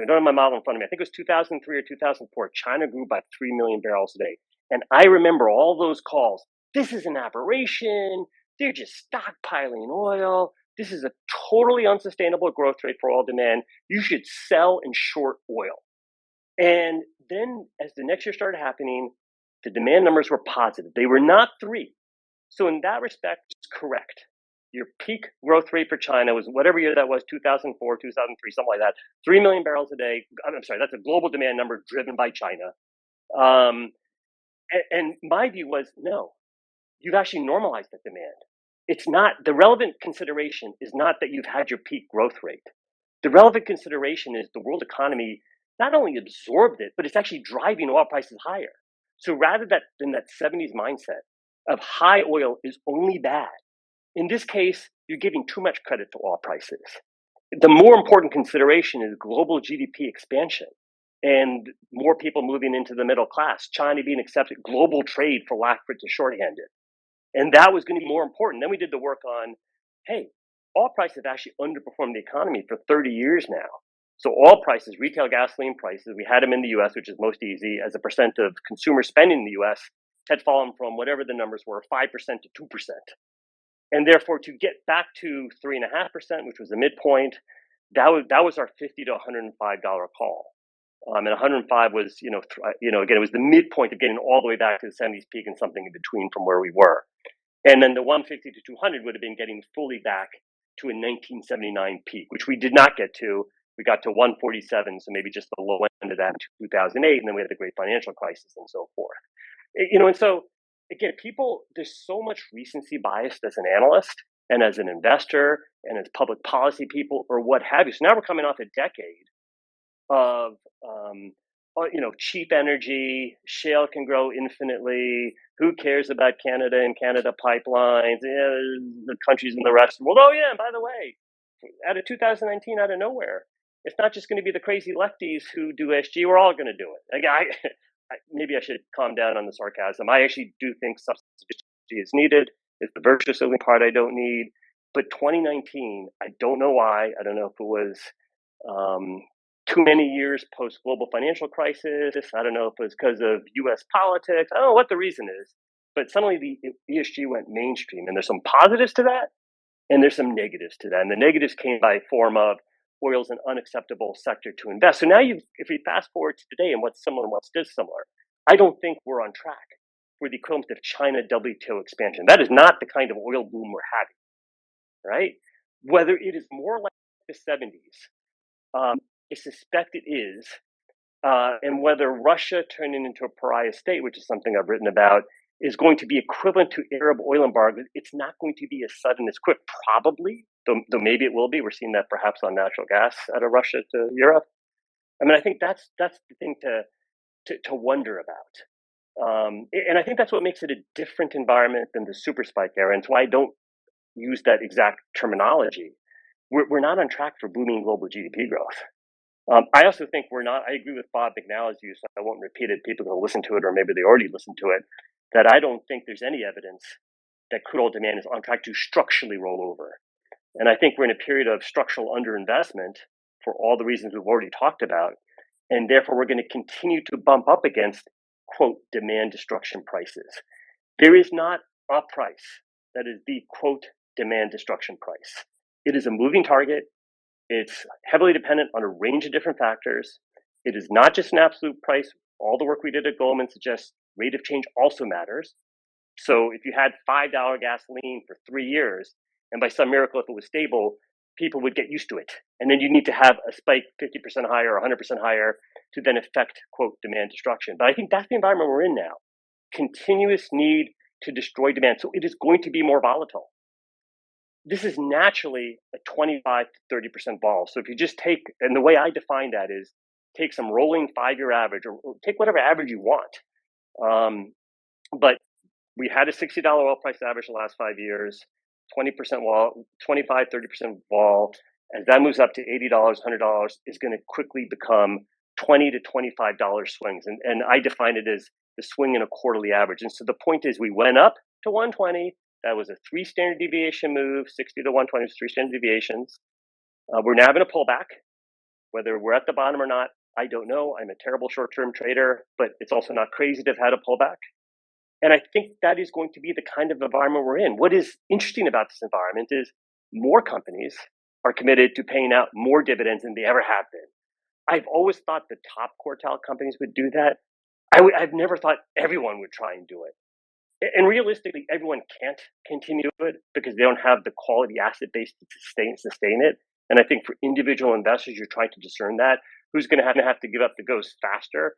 don't have my model in front of me, I think it was 2003 or 2004, China grew by 3 million barrels a day. And I remember all those calls, this is an aberration. They're just stockpiling oil. This is a totally unsustainable growth rate for oil demand. You should sell and short oil. And then as the next year started happening, the demand numbers were positive. They were not 3. So in that respect, it's correct. Your peak growth rate for China was whatever year that was, 2004, 2003, something like that. 3 million barrels a day. I'm sorry, that's a global demand number driven by China. And my view was, no, you've actually normalized that demand. It's not, the relevant consideration is not that you've had your peak growth rate. The relevant consideration is the world economy not only absorbed it, but it's actually driving oil prices higher. So rather than that 70s mindset of high oil is only bad, in this case, you're giving too much credit to oil prices. The more important consideration is global GDP expansion and more people moving into the middle class, China being accepted, global trade for lack of it to shorthand it. And that was going to be more important. Then we did the work on, hey, oil prices have actually underperformed the economy for 30 years now. So oil prices, retail gasoline prices, we had them in the US, which is most easy, as a percent of consumer spending in the US, had fallen from whatever the numbers were, 5% to 2%. And therefore, to get back to 3.5%, which was the midpoint, that was our $50 to $105 call. And 105 was, again, it was the midpoint of getting all the way back to the 70s peak and something in between from where we were. And then the 150 to 200 would have been getting fully back to a 1979 peak, which we did not get to. We got to 147, so maybe just the low end of that in 2008, and then we had the great financial crisis and so forth. And so again, there's so much recency bias as an analyst and as an investor and as public policy people or what have you. So now we're coming off a decade of cheap energy, shale can grow infinitely. Who cares about Canada and Canada pipelines? The countries in the rest of the world. Oh yeah, and by the way, out of 2019, out of nowhere, it's not just going to be the crazy lefties who do SG. We're all going to do it. Again, maybe I should calm down on the sarcasm. I actually do think subsidy is needed. It's the virtuous only part I don't need. But 2019, I don't know why. I don't know if it was too many years post-global financial crisis. I don't know if it was because of U.S. politics. I don't know what the reason is. But suddenly the ESG went mainstream. And there's some positives to that, and there's some negatives to that. And the negatives came by form of oil's an unacceptable sector to invest. So now if we fast forward to today and what's similar and what's dissimilar, I don't think we're on track for the equivalent of China WTO expansion. That is not the kind of oil boom we're having, right? Whether it is more like the 70s, I suspect it is, and whether Russia turning into a pariah state, which is something I've written about, is going to be equivalent to Arab oil embargo. It's not going to be as sudden as quick, probably, though maybe it will be. We're seeing that perhaps on natural gas out of Russia to Europe. I mean, I think that's the thing to wonder about. And I think that's what makes it a different environment than the super spike era. And it's why I don't use that exact terminology. We're not on track for booming global GDP growth. I also think I agree with Bob McNally's view, so I won't repeat it. People will listen to it, or maybe they already listened to it, that I don't think there's any evidence that crude oil demand is on track to structurally roll over. And I think we're in a period of structural underinvestment for all the reasons we've already talked about. And therefore, we're going to continue to bump up against, quote, demand destruction prices. There is not a price that is the, quote, demand destruction price. It is a moving target. It's heavily dependent on a range of different factors. It is not just an absolute price. All the work we did at Goldman suggests rate of change also matters. So if you had $5 gasoline for 3 years, and by some miracle, if it was stable, people would get used to it. And then you need to have a spike 50% higher or 100% higher to then affect, quote, demand destruction. But I think that's the environment we're in now. Continuous need to destroy demand. So it is going to be more volatile. This is naturally a 25 to 30% vol. So if you just take, and the way I define that is take some rolling 5-year average or take whatever average you want. But we had a $60 oil price average the last 5 years, 20% vol, 25, 30% vol. As that moves up to $80, $100, is going to quickly become $20 to $25 swings. And I define it as the swing in a quarterly average. And so the point is we went up to 120. That was a 3 standard deviation move. 60 to 120 is 3 standard deviations. We're now having a pullback. Whether we're at the bottom or not, I don't know. I'm a terrible short-term trader, but it's also not crazy to have had a pullback. And I think that is going to be the kind of environment we're in. What is interesting about this environment is more companies are committed to paying out more dividends than they ever have been. I've always thought the top quartile companies would do that. I've never thought everyone would try and do it. And realistically, everyone can't continue it because they don't have the quality asset base to sustain it. And I think for individual investors, you're trying to discern that. Who's going to have to give up the ghost faster?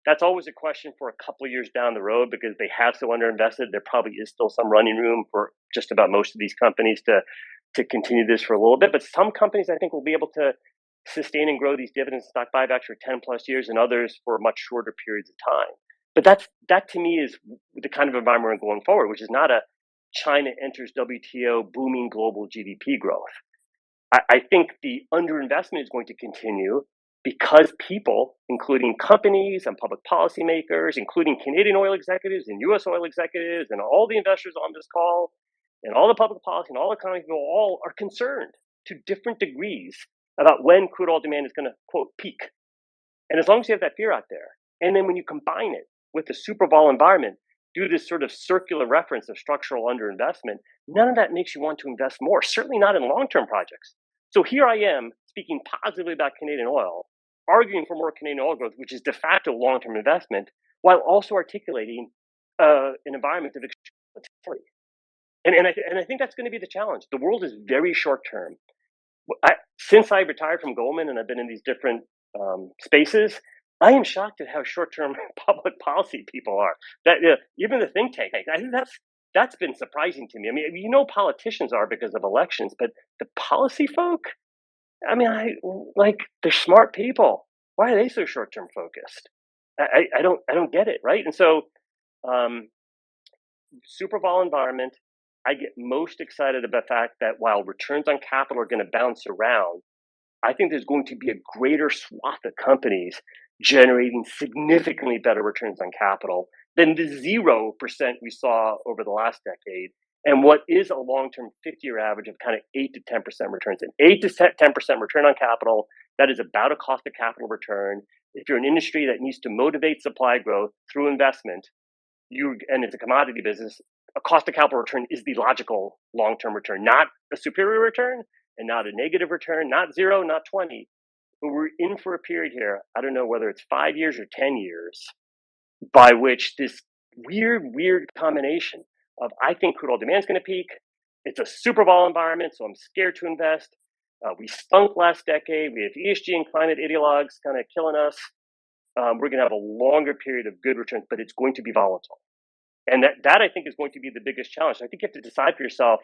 That's always a question for a couple of years down the road because they have so underinvested. There probably is still some running room for just about most of these companies to continue this for a little bit. But some companies, I think, will be able to sustain and grow these dividends and stock buybacks for 10 plus years and others for much shorter periods of time. But that to me is the kind of environment we're going forward, which is not a China enters WTO booming global GDP growth. I think the underinvestment is going to continue because people, including companies and public policymakers, including Canadian oil executives and US oil executives and all the investors on this call and all the public policy and all the economic people, all are concerned to different degrees about when crude oil demand is going to, quote, peak. And as long as you have that fear out there, and then when you combine it with the super vol environment, do this sort of circular reference of structural underinvestment, none of that makes you want to invest more, certainly not in long-term projects. So here I am speaking positively about Canadian oil, arguing for more Canadian oil growth, which is de facto long-term investment, while also articulating an environment of extreme volatility. And I think that's going to be the challenge. The world is very short-term. Since I retired from Goldman and I've been in these different spaces, I am shocked at how short-term public policy people are. That even the think tank, I think that's been surprising to me. I mean, politicians are because of elections, but the policy folk, I mean, they're smart people. Why are they so short-term focused? I don't get it, right? And so, super vol environment. I get most excited about the fact that while returns on capital are going to bounce around, I think there's going to be a greater swath of companies generating significantly better returns on capital than the 0% we saw over the last decade and what is a long-term 50-year average of kind of 8 to 10% returns. An 8 to 10% return on capital, that is about a cost of capital return. If you're an industry that needs to motivate supply growth through investment, and it's a commodity business, a cost of capital return is the logical long-term return, not a superior return and not a negative return, not 0, not 20. But we're in for a period here, I don't know whether it's 5 years or 10 years, by which this weird combination of I think crude oil demand is going to peak. It's a super vol environment, so I'm scared to invest. We stunk last decade. We have ESG and climate ideologues kind of killing us. We're going to have a longer period of good returns, but it's going to be volatile. And that I think is going to be the biggest challenge. I think you have to decide for yourself,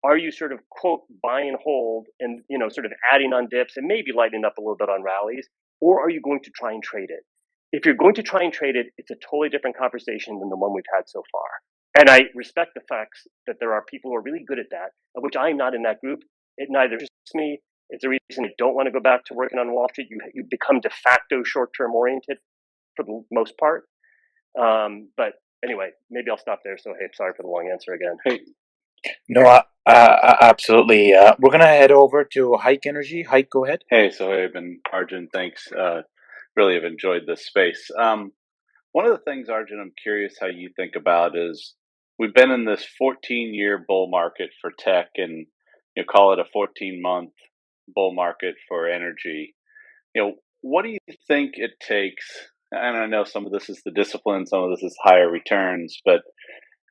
are you sort of, quote, buy and hold and, sort of adding on dips and maybe lightening up a little bit on rallies, or are you going to try and trade it? If you're going to try and trade it, it's a totally different conversation than the one we've had so far. And I respect the facts that there are people who are really good at that, of which I'm not in that group. It neither interests me. It's a reason I don't want to go back to working on Wall Street. You become de facto short-term oriented for the most part. But anyway, maybe I'll stop there. So, hey, sorry for the long answer again. Hey, No, absolutely. We're going to head over to Hike Energy. Hike, go ahead. Hey, Sohaib and Arjun, thanks. Really have enjoyed this space. One of the things, Arjun, I'm curious how you think about is we've been in this 14-year bull market for tech and call it a 14-month bull market for energy. What do you think it takes? And I know some of this is the discipline, some of this is higher returns, but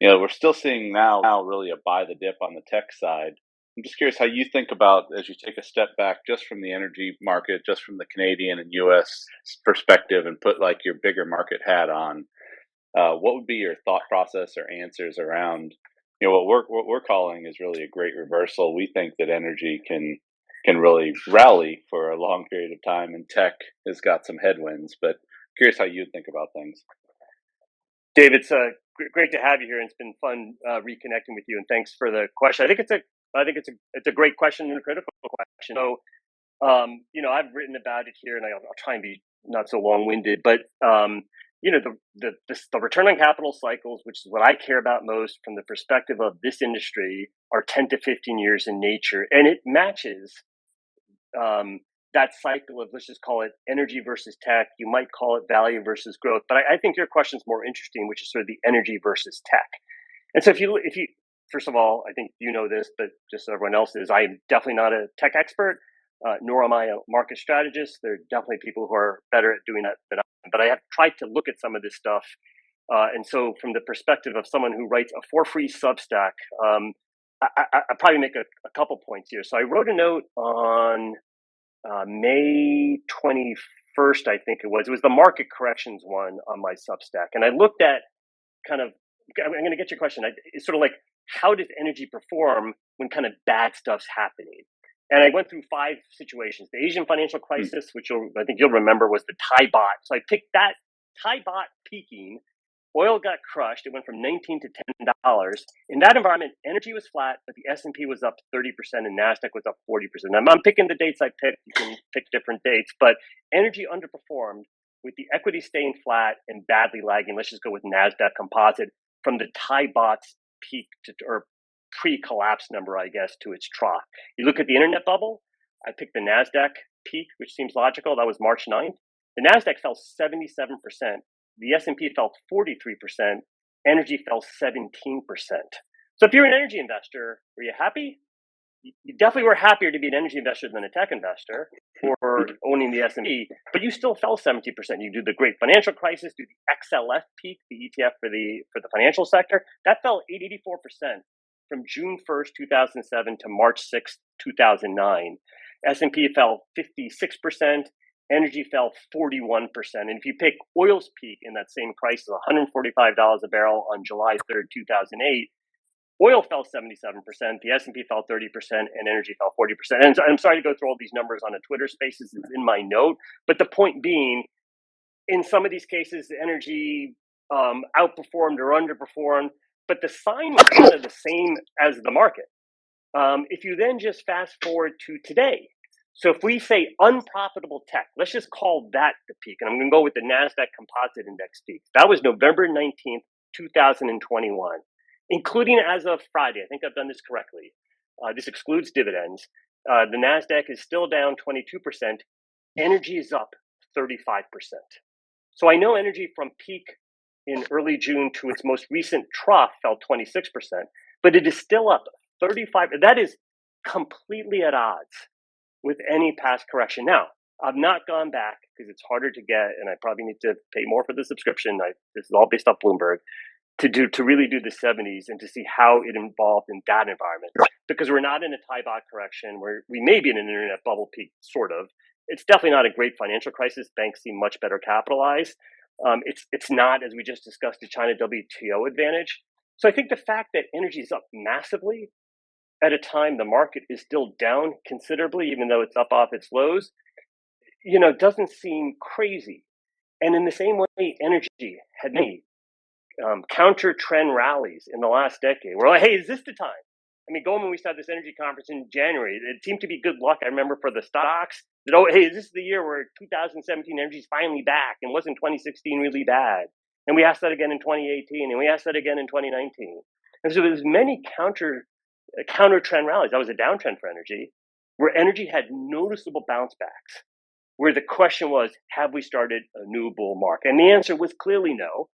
we're still seeing now really a buy the dip on the tech side. I'm just curious how you think about, as you take a step back just from the energy market, just from the Canadian and U.S. perspective and put like your bigger market hat on, what would be your thought process or answers around, what we're calling is really a great reversal. We think that energy can really rally for a long period of time and tech has got some headwinds, but curious how you think about things. David, it's great to have you here, and it's been fun reconnecting with you. And thanks for the question. I think it's a great question and a critical question. So, I've written about it here, and I'll try and be not so long-winded. But the return on capital cycles, which is what I care about most from the perspective of this industry, are 10 to 15 years in nature, and it matches that cycle of, let's just call it energy versus tech. You might call it value versus growth, but I think your question is more interesting, which is sort of the energy versus tech. And so if you first of all, I think you know this, but just so everyone else is, I am definitely not a tech expert, nor am I a market strategist. There are definitely people who are better at doing that than I am, but I have tried to look at some of this stuff. And so from the perspective of someone who writes a for free Substack, I probably make a couple points here. So I wrote a note on May 21st, I think it was. It was the market corrections one on my Substack. And I looked at kind of, I'm going to get your question. It's sort of like, how does energy perform when kind of bad stuff's happening? And I went through 5 situations. The Asian financial crisis, which I think you'll remember, was the Thai baht. So I picked that Thai baht peaking. Oil got crushed. It went from $19 to $10. In that environment, energy was flat, but the S&P was up 30% and NASDAQ was up 40%. I'm picking the dates I picked. You can pick different dates, but energy underperformed with the equity staying flat and badly lagging. Let's just go with NASDAQ composite from the Thai baht's peak or pre-collapse number, I guess, to its trough. You look at the internet bubble, I picked the NASDAQ peak, which seems logical. That was March 9th. The NASDAQ fell 77%. The S&P fell 43%. Energy fell 17%. So if you're an energy investor, were you happy? You definitely were happier to be an energy investor than a tech investor or owning the S&P, but you still fell 70%. You do the great financial crisis, do the XLF peak, the ETF for the financial sector, that fell 84% from June 1st, 2007 to March 6th, 2009. S&P fell 56%. Energy fell 41%. And if you pick oil's peak in that same crisis, $145 a barrel on July 3rd, 2008, oil fell 77%, the S&P fell 30%, and energy fell 40%. And I'm sorry to go through all these numbers on a Twitter Spaces. It's in my note. But the point being, in some of these cases, the energy outperformed or underperformed, but the sign was kind of the same as the market. If you then just fast forward to today, so if we say unprofitable tech, let's just call that the peak. And I'm going to go with the NASDAQ Composite Index peak. That was November 19th, 2021, including as of Friday. I think I've done this correctly. This excludes dividends. The NASDAQ is still down 22%. Energy is up 35%. So I know energy from peak in early June to its most recent trough fell 26%, but it is still up 35%. That is completely at odds with any past correction. Now, I've not gone back because it's harder to get, and I probably need to pay more for the subscription. This is all based off Bloomberg to really do the 70s and to see how it evolved in that environment. Because we're not in a Thai baht correction, where we may be in an internet bubble peak, sort of. It's definitely not a great financial crisis. Banks seem much better capitalized. It's not, as we just discussed, the China WTO advantage. So I think the fact that energy is up massively at a time the market is still down considerably, even though it's up off its lows, doesn't seem crazy. And in the same way, energy had many counter trend rallies in the last decade. We're like, hey, is this the time? I mean, Goldman, we started this energy conference in January. It seemed to be good luck, I remember, for the stocks. That, hey, is this the year where 2017 energy is finally back? And wasn't 2016 really bad? And we asked that again in 2018, and we asked that again in 2019. And so there's many counter trend rallies. That was a downtrend for energy, where energy had noticeable bounce backs, where the question was, have we started a new bull market? And the answer was clearly no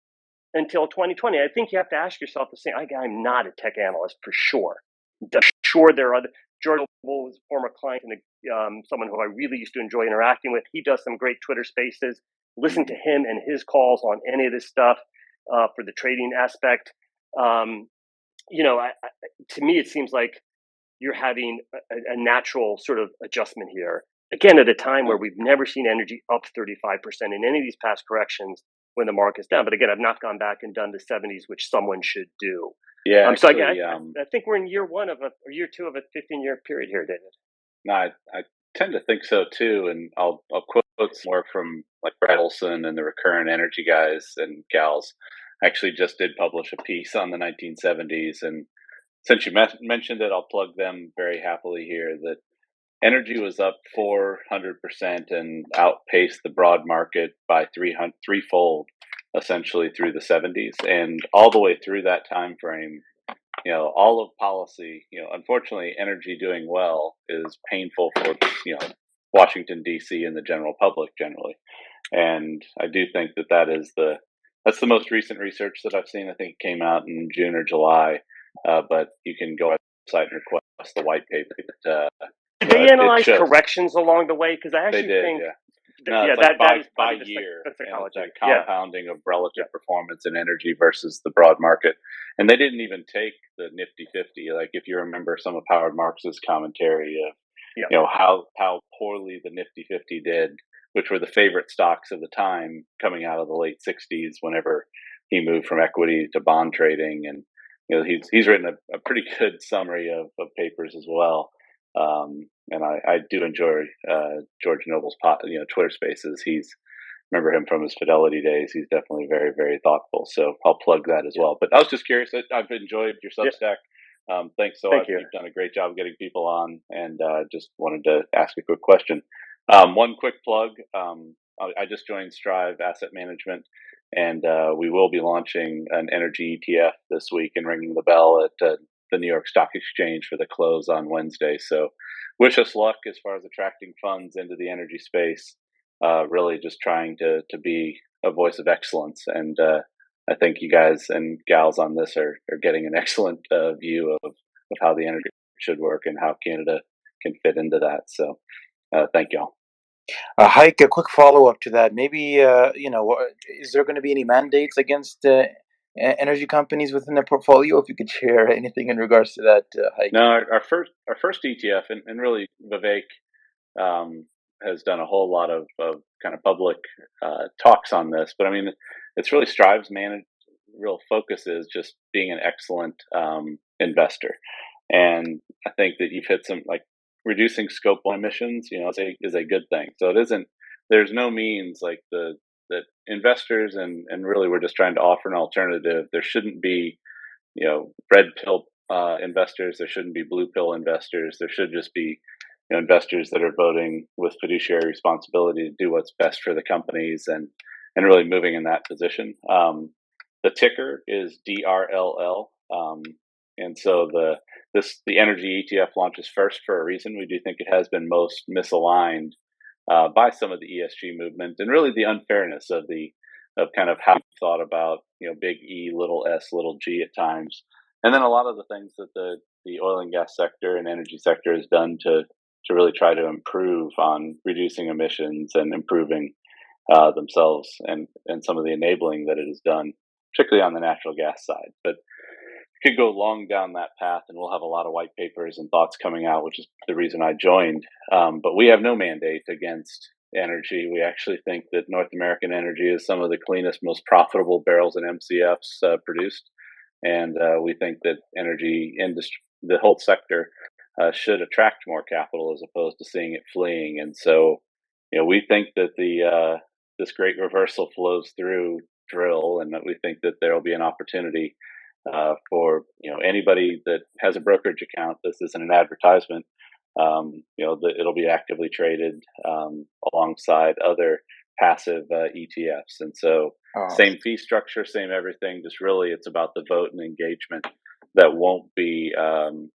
until 2020. I think you have to ask yourself the same. I'm not a tech analyst for sure. Sure, there are other. George was a former client and someone who I really used to enjoy interacting with. He does some great Twitter Spaces. Listen to him and his calls on any of this stuff for the trading aspect. To me, it seems like you're having a natural sort of adjustment here. Again, at a time where we've never seen energy up 35% in any of these past corrections when the market's down. But again, I've not gone back and done the 70s, which someone should do. Yeah. So again, I think we're in year 2 of a 15-year period here, David. No, I tend to think so too, and I'll quote more from like Brad Olson and the Recurrent Energy guys and gals. I actually just did publish a piece on the 1970s, and since you mentioned it, I'll plug them very happily here. That energy was up 400% and outpaced the broad market by threefold, essentially through the 70s, and all the way through that time frame. All of policy. Unfortunately, energy doing well is painful for Washington D.C. and the general public generally. And I do think that's the most recent research that I've seen. I think it came out in June or July, but you can go on the website and request the white paper. Did they It analyze shows corrections along the way? Because I they actually did, think, yeah. No, it's that like is by probably year, the and it's psychology. that compounding of relative performance in energy versus the broad market. And they didn't even take the Nifty 50. Like if you remember some of Howard Marks's commentary of, how poorly the Nifty 50 did, which were the favorite stocks of the time coming out of the late 60s whenever he moved from equity to bond trading. And he's written a pretty good summary of papers as well. And I do enjoy George Noble's Twitter Spaces. Remember him from his Fidelity days. He's definitely very, very thoughtful. So I'll plug that as well. But I was just curious. I've enjoyed your Substack. Thanks, Thank Sohaib. you. You've done a great job getting people on, and just wanted to ask a quick question. One quick plug. I just joined Strive Asset Management, and we will be launching an energy ETF this week and ringing the bell at the New York Stock Exchange for the close on Wednesday. So wish us luck as far as attracting funds into the energy space. Really just trying to be a voice of excellence. And I think you guys and gals on this are getting an excellent view of how the energy should work and how Canada can fit into that. So thank you all. Hike, a quick follow-up to that. Maybe, is there going to be any mandates against energy companies within the portfolio? If you could share anything in regards to that, Hike. No, our first ETF, and really Vivek has done a whole lot of kind of public talks on this. But I mean, it's really Strive's real focus is just being an excellent investor. And I think that you've hit some, like, reducing scope 1 emissions, is a good thing. So there's no means like that investors and really we're just trying to offer an alternative. There shouldn't be, red pill investors. There shouldn't be blue pill investors. There should just be investors that are voting with fiduciary responsibility to do what's best for the companies and really moving in that position. The ticker is DRLL. And so the energy ETF launches first for a reason. We do think it has been most misaligned by some of the ESG movement and really the unfairness of kind of how we thought about big E, little s, little g at times, and then a lot of the things that the oil and gas sector and energy sector has done to really try to improve on reducing emissions and improving themselves and some of the enabling that it has done, particularly on the natural gas side. But could go long down that path, and we'll have a lot of white papers and thoughts coming out, which is the reason I joined. But we have no mandate against energy. We actually think that North American energy is some of the cleanest, most profitable barrels and MCFs produced. And we think that energy industry, the whole sector, should attract more capital as opposed to seeing it fleeing. And so, we think that this great reversal flows through drill, and that we think that there will be an opportunity for anybody that has a brokerage account. This isn't an advertisement. It'll be actively traded alongside other passive ETFs, and so same fee structure, same everything. Just really, it's about the vote and engagement that won't be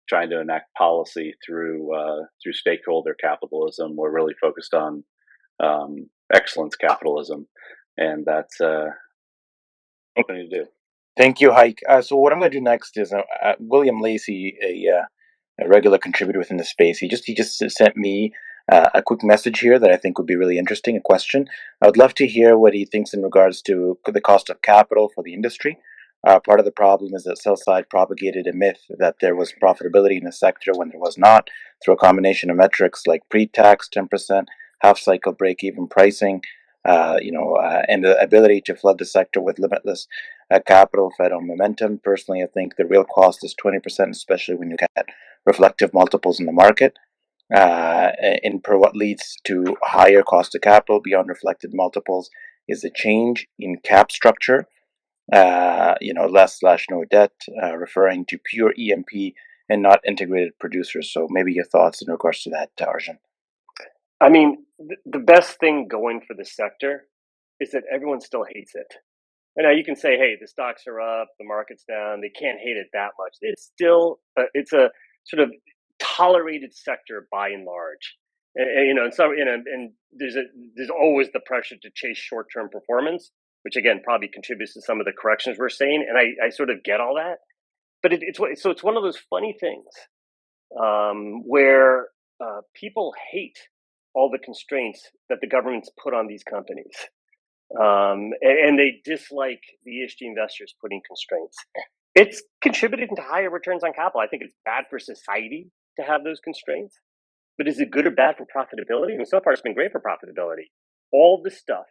trying to enact policy through stakeholder capitalism. We're really focused on excellence capitalism, and that's what we're going to do. Thank you, Hike. So what I'm going to do next is William Lacey, a regular contributor within the space. He just sent me a quick message here that I think would be really interesting. A question. I would love to hear what he thinks in regards to the cost of capital for the industry. Part of the problem is that sell side propagated a myth that there was profitability in the sector when there was not, through a combination of metrics like pre-tax 10%, half cycle break-even pricing, and the ability to flood the sector with limitless capital fed on momentum. Personally, I think the real cost is 20%, especially when you get reflective multiples in the market. And per what leads to higher cost of capital beyond reflected multiples is a change in cap structure. Less/no debt, referring to pure E&P and not integrated producers. So maybe your thoughts in regards to that, Arjun. I mean, the best thing going for the sector is that everyone still hates it. And now you can say, hey, the stocks are up, the market's down, they can't hate it that much. It's still, it's a sort of tolerated sector by and large. And there's always the pressure to chase short-term performance, which again probably contributes to some of the corrections we're seeing. And I sort of get all that, but it's one of those funny things where people hate all the constraints that the government's put on these companies, and they dislike the ESG investors putting constraints. It's contributing to higher returns on capital. I think it's bad for society to have those constraints. But is it good or bad for profitability? I mean, so far it's been great for profitability. All the stuff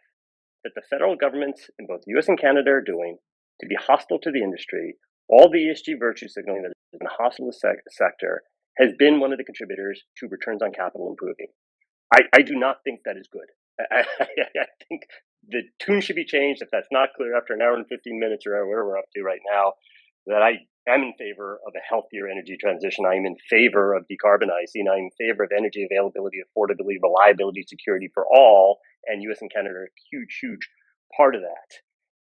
that the federal governments in both the US and Canada are doing to be hostile to the industry, all the ESG virtue signaling that has been hostile to the sector, has been one of the contributors to returns on capital improving. I do not think that is good. I think the tune should be changed. If that's not clear after an hour and 15 minutes or whatever we're up to right now, that I am in favor of a healthier energy transition. I am in favor of decarbonizing. I'm in favor of energy availability, affordability, reliability, security for all. And US and Canada are a huge, huge part of that.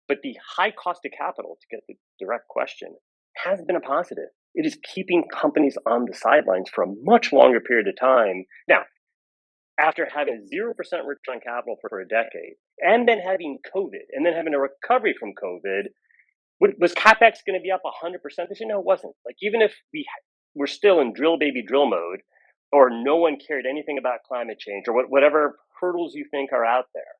But the high cost of capital, to get the direct question, has been a positive. It is keeping companies on the sidelines for a much longer period of time. Now, after having a 0% return on capital for a decade, and then having COVID, and then having a recovery from COVID, was CAPEX going to be up 100% this year? No, it wasn't. Like, even if we're still in drill baby drill mode, or no one cared anything about climate change, or whatever hurdles you think are out there,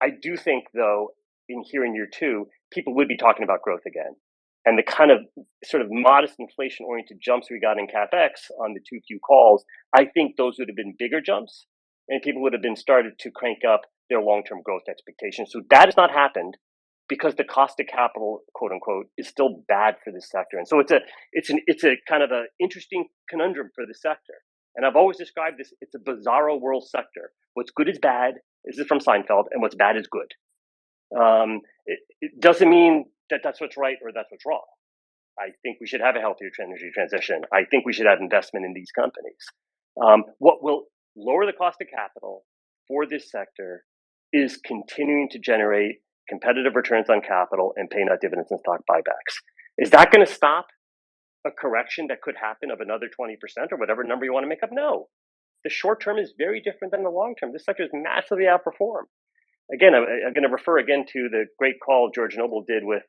I do think, though, in here in year two, people would be talking about growth again. And the kind of sort of modest inflation-oriented jumps we got in CAPEX on the 2Q calls, I think those would have been bigger jumps, and people would have been started to crank up their long-term growth expectations. So that has not happened because the cost of capital, quote unquote, is still bad for this sector. And so it's a kind of an interesting conundrum for the sector. And I've always described this, it's a bizarro world sector. What's good is bad, this is from Seinfeld, and what's bad is good. It doesn't mean that that's what's right or that's what's wrong. I think we should have a healthier energy transition. I think we should have investment in these companies. What will lower the cost of capital for this sector is continuing to generate competitive returns on capital and paying out dividends and stock buybacks. Is that going to stop a correction that could happen of another 20% or whatever number you want to make up? No. The short term is very different than the long term. This sector is massively outperformed. Again, I'm going to refer again to the great call George Noble did with,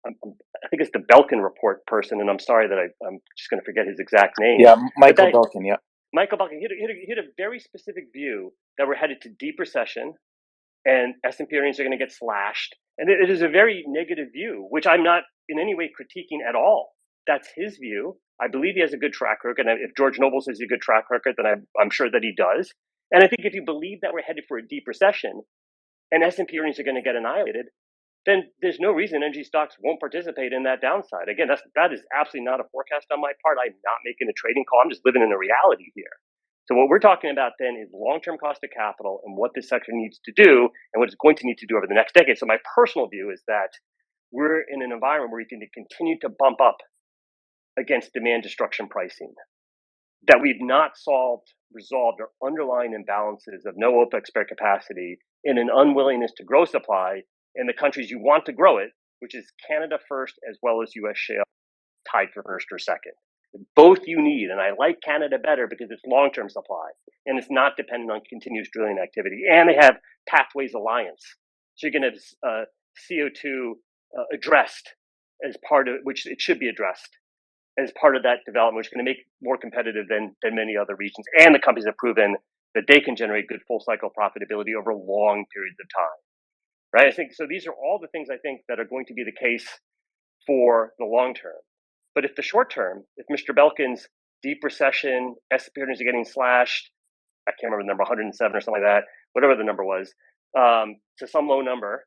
I think it's the Belkin report person, and I'm sorry that I'm just going to forget his exact name. Yeah, Michael Belkin, yeah. Michael Belkin, he had a very specific view that we're headed to deep recession and S&P earnings are going to get slashed. And it is a very negative view, which I'm not in any way critiquing at all. That's his view. I believe he has a good track record. And if George Noble says he's a good track record, then I'm sure that he does. And I think if you believe that we're headed for a deep recession and S&P earnings are going to get annihilated, then there's no reason energy stocks won't participate in that downside. Again, that is absolutely not a forecast on my part. I'm not making a trading call. I'm just living in a reality here. So what we're talking about then is long-term cost of capital and what this sector needs to do and what it's going to need to do over the next decade. So my personal view is that we're in an environment where we can continue to bump up against demand destruction pricing, that we've not resolved our underlying imbalances of no OPEC spare capacity and an unwillingness to grow supply in the countries you want to grow it, which is Canada first as well as US shale tied for first or second. Both you need, and I like Canada better because it's long-term supply and it's not dependent on continuous drilling activity. And they have Pathways Alliance, so you're going to have CO2 addressed as part of which it should be addressed as part of that development, which is going to make it more competitive than many other regions. And the companies have proven that they can generate good full cycle profitability over long periods of time. Right? I think so. These are all the things I think that are going to be the case for the long term. But if the short term, if Mr. Belkin's deep recession, S&P earnings are getting slashed, I can't remember the number, 107 or something like that, whatever the number was, to some low number,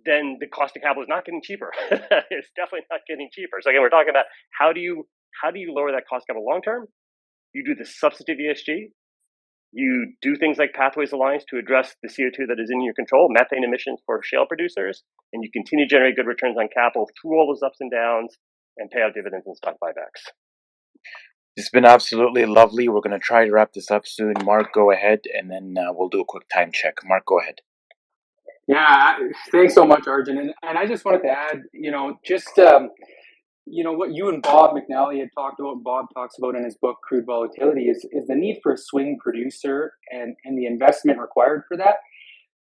then the cost of capital is not getting cheaper. It's definitely not getting cheaper. So again, we're talking about how do you lower that cost of capital long term? You do the substantive ESG. You do things like Pathways Alliance to address the CO2 that is in your control, methane emissions for shale producers, and you continue to generate good returns on capital through all those ups and downs and pay out dividends and stock buybacks. It's been absolutely lovely. We're going to try to wrap this up soon. Mark, go ahead, and then we'll do a quick time check. Mark, go ahead. Yeah, thanks so much, Arjun. And I just wanted to add, what you and Bob McNally had talked about, Bob talks about in his book, Crude Volatility, is the need for a swing producer and the investment required for that.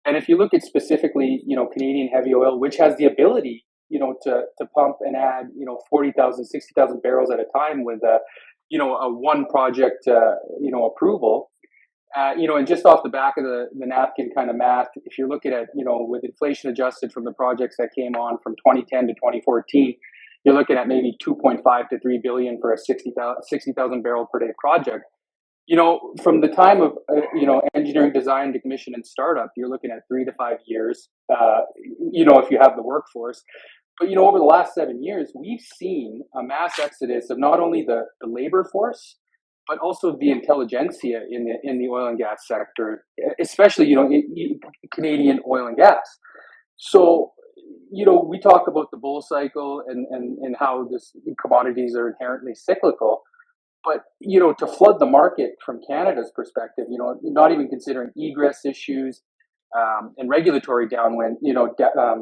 And if you look at specifically, Canadian heavy oil, which has the ability, to pump and add, 40,000, 60,000 barrels at a time with a one project, approval, and just off the back of the napkin kind of math, if you're looking at, with inflation adjusted from the projects that came on from 2010 to 2014, you're looking at maybe 2.5 to 3 billion for a 60,000 barrel per day project. From the time of, engineering, design to commission and startup, you're looking at 3 to 5 years, if you have the workforce. But, over the last 7 years, we've seen a mass exodus of not only the labor force, but also the intelligentsia in the oil and gas sector, especially, Canadian oil and gas. So, we talk about the bull cycle and how commodities are inherently cyclical. But, to flood the market from Canada's perspective, not even considering egress issues and regulatory downwind,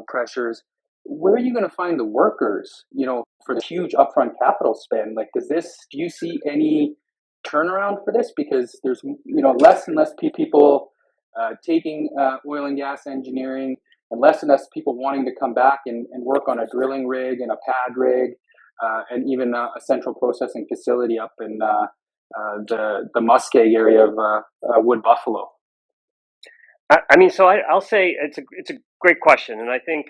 pressures, where are you going to find the workers, for the huge upfront capital spend? Like, do you see any turnaround for this? Because there's, less and less people taking oil and gas engineering, and less people wanting to come back and work on a drilling rig and a pad rig. And even a central processing facility up in the Muskeg area of Wood Buffalo. I'll say it's a great question, and I think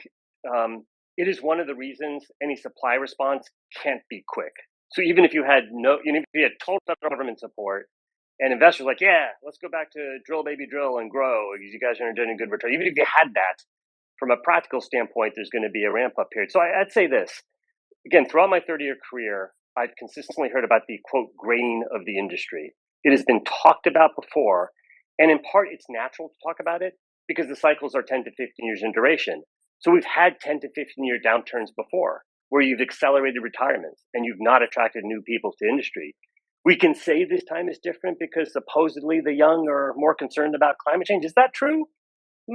it is one of the reasons any supply response can't be quick. So even if you had total government support and investors like, yeah, let's go back to drill, baby, drill and grow because you guys are getting good return. Even if you had that, from a practical standpoint, there's going to be a ramp up period. So I'd say this. Again, throughout my 30-year career, I've consistently heard about the, quote, graying of the industry. It has been talked about before, and in part, it's natural to talk about it because the cycles are 10 to 15 years in duration. So we've had 10 to 15-year downturns before where you've accelerated retirements and you've not attracted new people to industry. We can say this time is different because supposedly the young are more concerned about climate change. Is that true?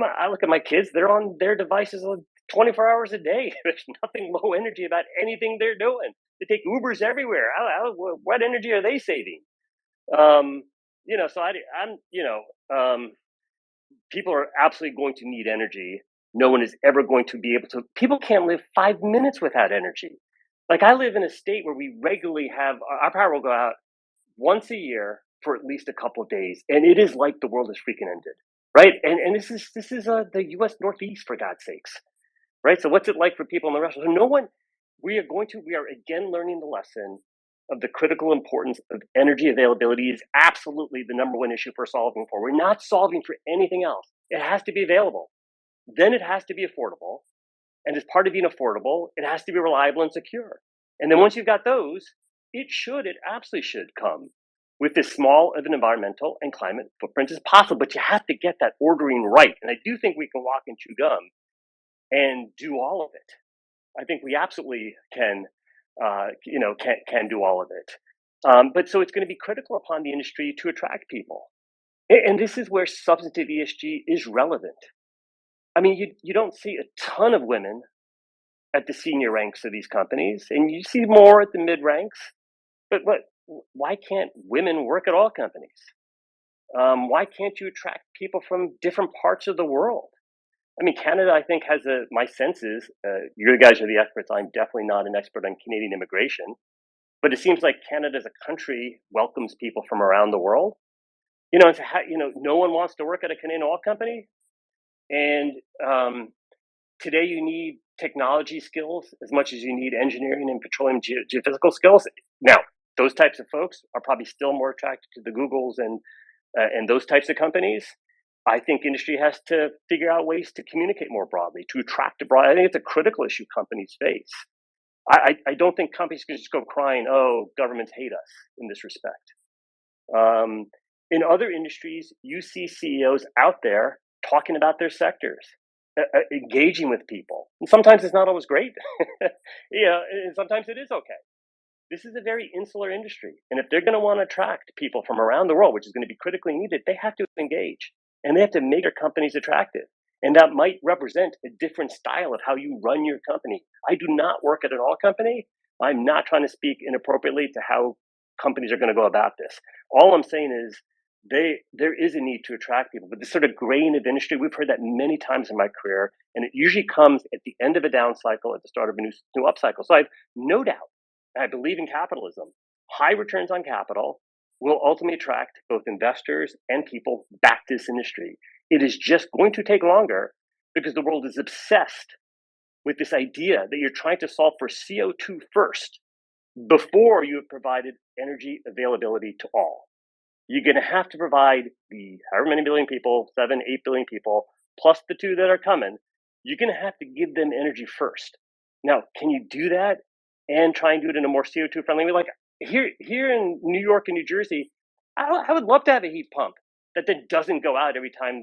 I look at my kids, they're on their devices 24 hours a day. There's nothing low energy about anything they're doing. They take Ubers everywhere. What energy are they saving? People are absolutely going to need energy. No one is ever going to be able to. People can't live 5 minutes without energy. Like, I live in a state where we regularly have our power will go out once a year for at least a couple of days, and it is like the world is freaking ended, right? And this is the U.S. Northeast, for God's sakes. Right. So what's it like for people in the rest? So we are again learning the lesson of the critical importance of energy availability is absolutely the number one issue for solving for. We're not solving for anything else. It has to be available. Then it has to be affordable. And as part of being affordable, it has to be reliable and secure. And then once you've got those, it absolutely should come with as small of an environmental and climate footprint as possible. But you have to get that ordering right. And I do think we can walk and chew gum and do all of it. I think we absolutely can do all of it. But so it's going to be critical upon the industry to attract people. And this is where substantive ESG is relevant. I mean, you don't see a ton of women at the senior ranks of these companies, and you see more at the mid ranks. But why can't women work at all companies? Why can't you attract people from different parts of the world? I mean, Canada, I think, has my sense is, you guys are the experts. I'm definitely not an expert on Canadian immigration. But it seems like Canada as a country welcomes people from around the world. No one wants to work at a Canadian oil company. And today you need technology skills as much as you need engineering and petroleum geophysical skills. Now, those types of folks are probably still more attracted to the Googles and those types of companies. I think industry has to figure out ways to communicate more broadly, to attract abroad. I think it's a critical issue companies face. I don't think companies can just go crying, oh, governments hate us in this respect. In other industries, you see CEOs out there talking about their sectors, engaging with people. And sometimes it's not always great. And sometimes it is okay. This is a very insular industry. And if they're going to want to attract people from around the world, which is going to be critically needed, they have to engage. And they have to make their companies attractive. And that might represent a different style of how you run your company. I do not work at an oil company. I'm not trying to speak inappropriately to how companies are going to go about this. All I'm saying is there is a need to attract people, but this sort of grain of industry, we've heard that many times in my career, and it usually comes at the end of a down cycle, at the start of a new up cycle. So I have no doubt, I believe in capitalism. High returns on capital will ultimately attract both investors and people back to this industry. It is just going to take longer because the world is obsessed with this idea that you're trying to solve for CO2 first before you have provided energy availability to all. You're going to have to provide the however many billion people, 7, 8 billion people, plus the 2 that are coming. You're going to have to give them energy first. Now, can you do that and try and do it in a more CO2 friendly way? Like here in New York and New Jersey, I would love to have a heat pump that then doesn't go out every time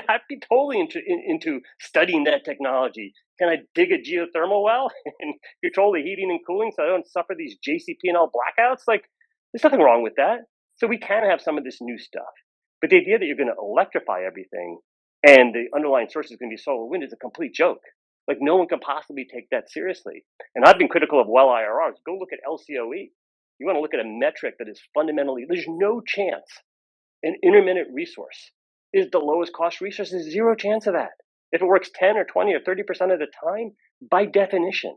I'd be totally into studying that technology. Can I dig a geothermal well and control the heating and cooling so I don't suffer these JCP&L blackouts? Like, there's nothing wrong with that. So we can have some of this new stuff. But the idea that you're going to electrify everything and the underlying source is going to be solar wind is a complete joke. Like, no one can possibly take that seriously. And I've been critical of well IRRs. Go look at LCOE. You want to look at a metric that is fundamentally, there's no chance an intermittent resource is the lowest cost resource. There's zero chance of that. If it works 10 or 20 or 30% of the time, by definition,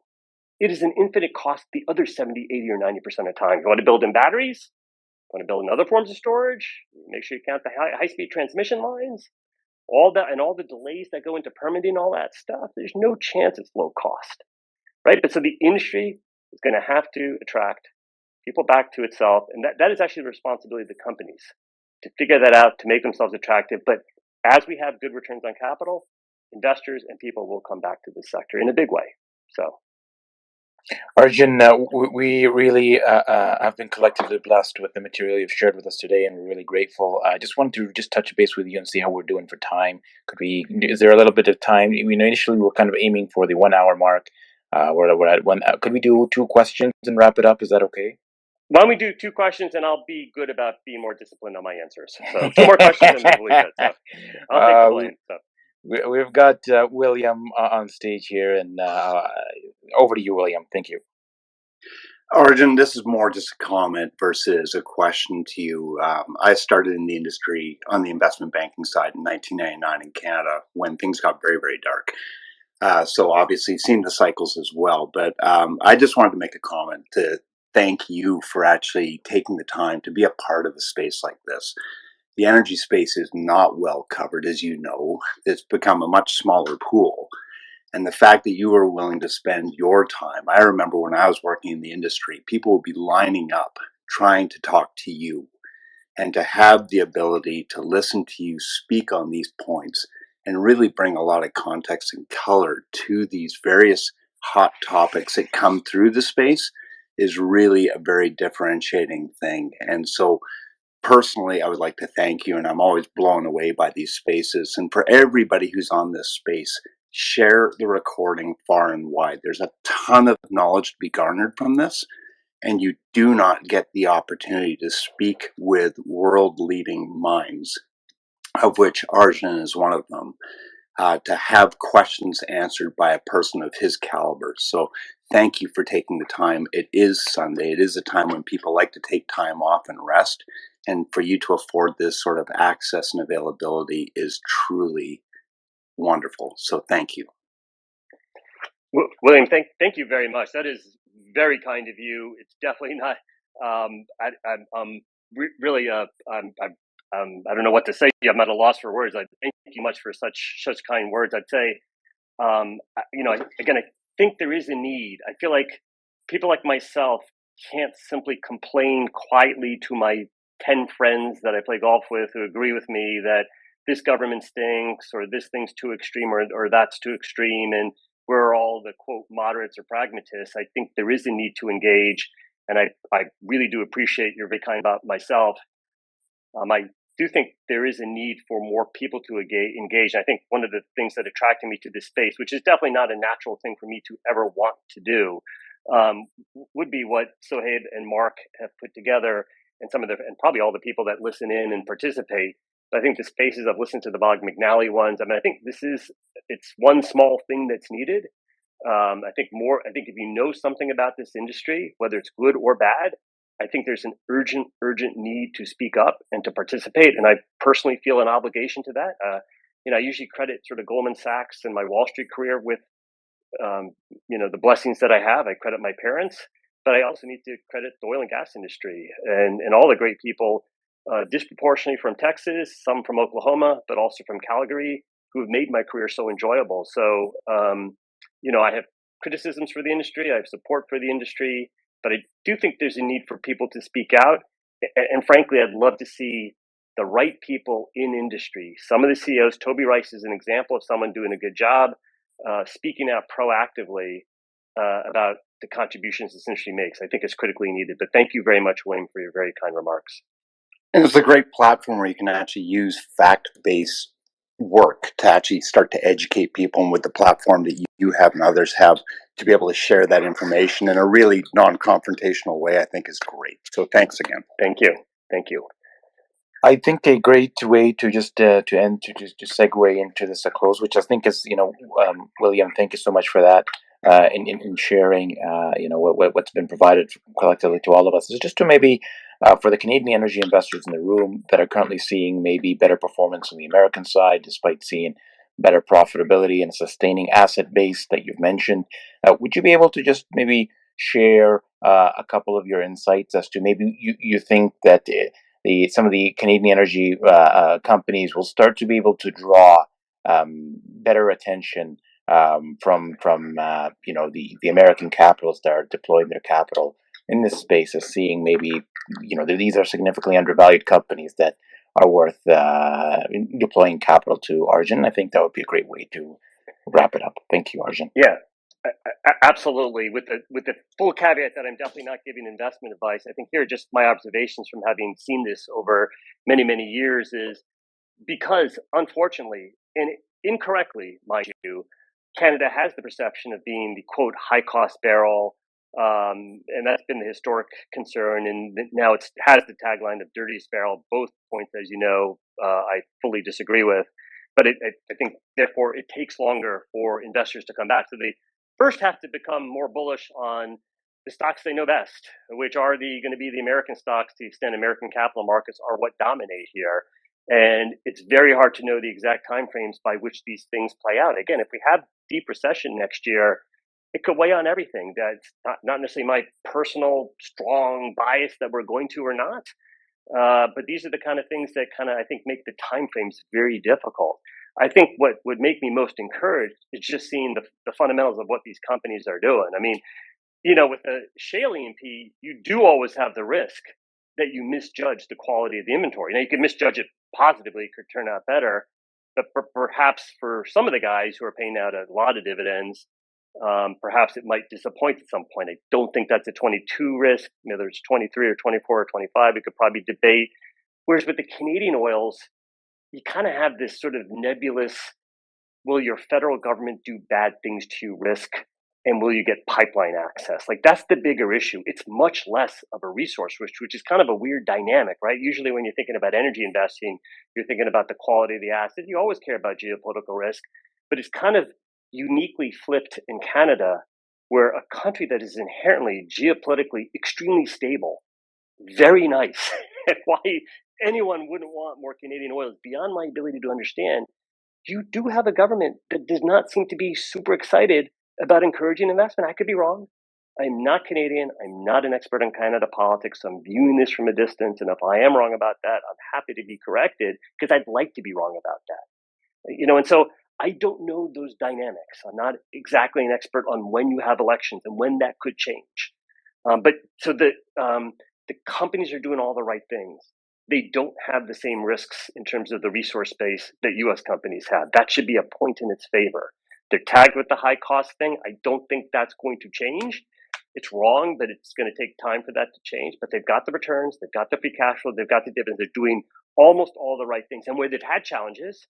it is an infinite cost the other 70, 80, or 90% of the time. You want to build in batteries? You want to build in other forms of storage? Make sure you count the high-speed transmission lines, all that, and all the delays that go into permitting, all that stuff. There's no chance it's low cost, right? But so the industry is going to have to attract people back to itself, and that is actually the responsibility of the companies to figure that out, to make themselves attractive. But as we have good returns on capital, investors and people will come back to this sector in a big way. So, Arjun, we really have been collectively blessed with the material you've shared with us today, and we're really grateful. I just wanted to just touch base with you and see how we're doing for time. Is there a little bit of time? Initially we were kind of aiming for the 1 hour mark. We're at one. Could we do 2 questions and wrap it up? Is that okay? Why don't we do 2 questions, and I'll be good about being more disciplined on my answers. So 2 more questions, and then we'll leave it. So I'll take the blame. So. We've got William on stage here, and over to you, William. Thank you. Arjun, this is more just a comment versus a question to you. I started in the industry on the investment banking side in 1999 in Canada when things got very, very dark. So obviously seen the cycles as well. But I just wanted to make a comment to thank you for actually taking the time to be a part of a space like this. The energy space is not well covered, as you know. It's become a much smaller pool. And the fact that you were willing to spend your time, I remember when I was working in the industry, people would be lining up trying to talk to you, and to have the ability to listen to you speak on these points and really bring a lot of context and color to these various hot topics that come through the space is really a very differentiating thing. And so personally, I would like to thank you, and I'm always blown away by these spaces. And for everybody who's on this space, share the recording far and wide. There's a ton of knowledge to be garnered from this, and you do not get the opportunity to speak with world-leading minds, of which Arjun is one of them, to have questions answered by a person of his caliber. So thank you for taking the time. It is Sunday. It is a time when people like to take time off and rest. And for you to afford this sort of access and availability is truly wonderful. So thank you. William, thank you very much. That is very kind of you. It's definitely not. I'm really. I don't know what to say. I'm at a loss for words. I thank you much for such kind words. I'd say, again, I think there is a need. I feel like people like myself can't simply complain quietly to my 10 friends that I play golf with who agree with me that this government stinks, or this thing's too extreme, or that's too extreme, and we're all the quote moderates or pragmatists. I think there is a need to engage, and I really do appreciate you're very kind about myself. I do think there is a need for more people to engage. I think one of the things that attracted me to this space, which is definitely not a natural thing for me to ever want to do, would be what Sohaib and Mark have put together, and and probably all the people that listen in and participate. But I think the spaces I've listened to, the Bob McNally ones, I mean, I think it's one small thing that's needed. I think if you know something about this industry, whether it's good or bad, I think there's an urgent need to speak up and to participate. And I personally feel an obligation to that. I usually credit sort of Goldman Sachs and my Wall Street career with, the blessings that I have. I credit my parents, but I also need to credit the oil and gas industry and all the great people, disproportionately from Texas, some from Oklahoma, but also from Calgary, who have made my career so enjoyable. So, I have criticisms for the industry. I have support for the industry, but I do think there's a need for people to speak out. And frankly, I'd love to see the right people in industry. Some of the CEOs, Toby Rice is an example of someone doing a good job, speaking out proactively about the contributions this industry makes. I think it's critically needed. But thank you very much, William, for your very kind remarks. And it's a great platform where you can actually use fact-based work to actually start to educate people, and with the platform that you have and others have to be able to share that information in a really non-confrontational way, I think is great. So thanks again. Thank you. Thank you. I think a great way to just to end to just to segue into this close, which I think is William, thank you so much for that in sharing what's been provided collectively to all of us. Is just to maybe for the Canadian energy investors in the room that are currently seeing maybe better performance on the American side, despite seeing better profitability and sustaining asset base that you've mentioned. Would you be able to just maybe share a couple of your insights as to maybe you think that some of the Canadian energy companies will start to be able to draw better attention from the American capitals that are deploying their capital in this space, as seeing maybe that these are significantly undervalued companies that are worth deploying capital to. Arjun, I think that would be a great way to wrap it up. Thank you, Arjun. Yeah. Absolutely. With the full caveat that I'm definitely not giving investment advice, I think here are just my observations from having seen this over many, many years is because, unfortunately, and incorrectly, mind you, Canada has the perception of being the quote high cost barrel, and that's been the historic concern. And now it has the tagline of dirtiest barrel. Both points, as you know, I fully disagree with. But I think, therefore, it takes longer for investors to come back. So they first have to become more bullish on the stocks they know best, which are going to be the American stocks, to the extent American capital markets are what dominate here. And it's very hard to know the exact timeframes by which these things play out. Again, if we have deep recession next year, it could weigh on everything. That's not necessarily my personal strong bias that we're going to or not. But these are the kind of things that I think make the timeframes very difficult. I think what would make me most encouraged is just seeing the fundamentals of what these companies are doing. I mean, with a shale E&P, you do always have the risk that you misjudge the quality of the inventory. Now, you can misjudge it positively, it could turn out better. But perhaps for some of the guys who are paying out a lot of dividends, perhaps it might disappoint at some point. I don't think that's a 22 risk. There's 23 or 24 or 25. We could probably debate. Whereas with the Canadian oils, you kind of have this sort of nebulous, will your federal government do bad things to you risk? And will you get pipeline access? Like, that's the bigger issue. It's much less of a resource risk, which is kind of a weird dynamic, right? Usually when you're thinking about energy investing, you're thinking about the quality of the asset. You always care about geopolitical risk, but it's kind of uniquely flipped in Canada, where a country that is inherently geopolitically extremely stable, very nice, and why anyone wouldn't want more Canadian oil is beyond my ability to understand. You do have a government that does not seem to be super excited about encouraging investment. I could be wrong. I'm not Canadian. I'm not an expert on Canada politics. So I'm viewing this from a distance. And if I am wrong about that, I'm happy to be corrected, because I'd like to be wrong about that. And so I don't know those dynamics. I'm not exactly an expert on when you have elections and when that could change. But so the companies are doing all the right things. They don't have the same risks in terms of the resource base that U.S. companies have. That should be a point in its favor. They're tagged with the high cost thing. I don't think that's going to change. It's wrong, but it's going to take time for that to change. But they've got the returns, they've got the free cash flow, they've got the dividends. They're doing almost all the right things. And where they've had challenges,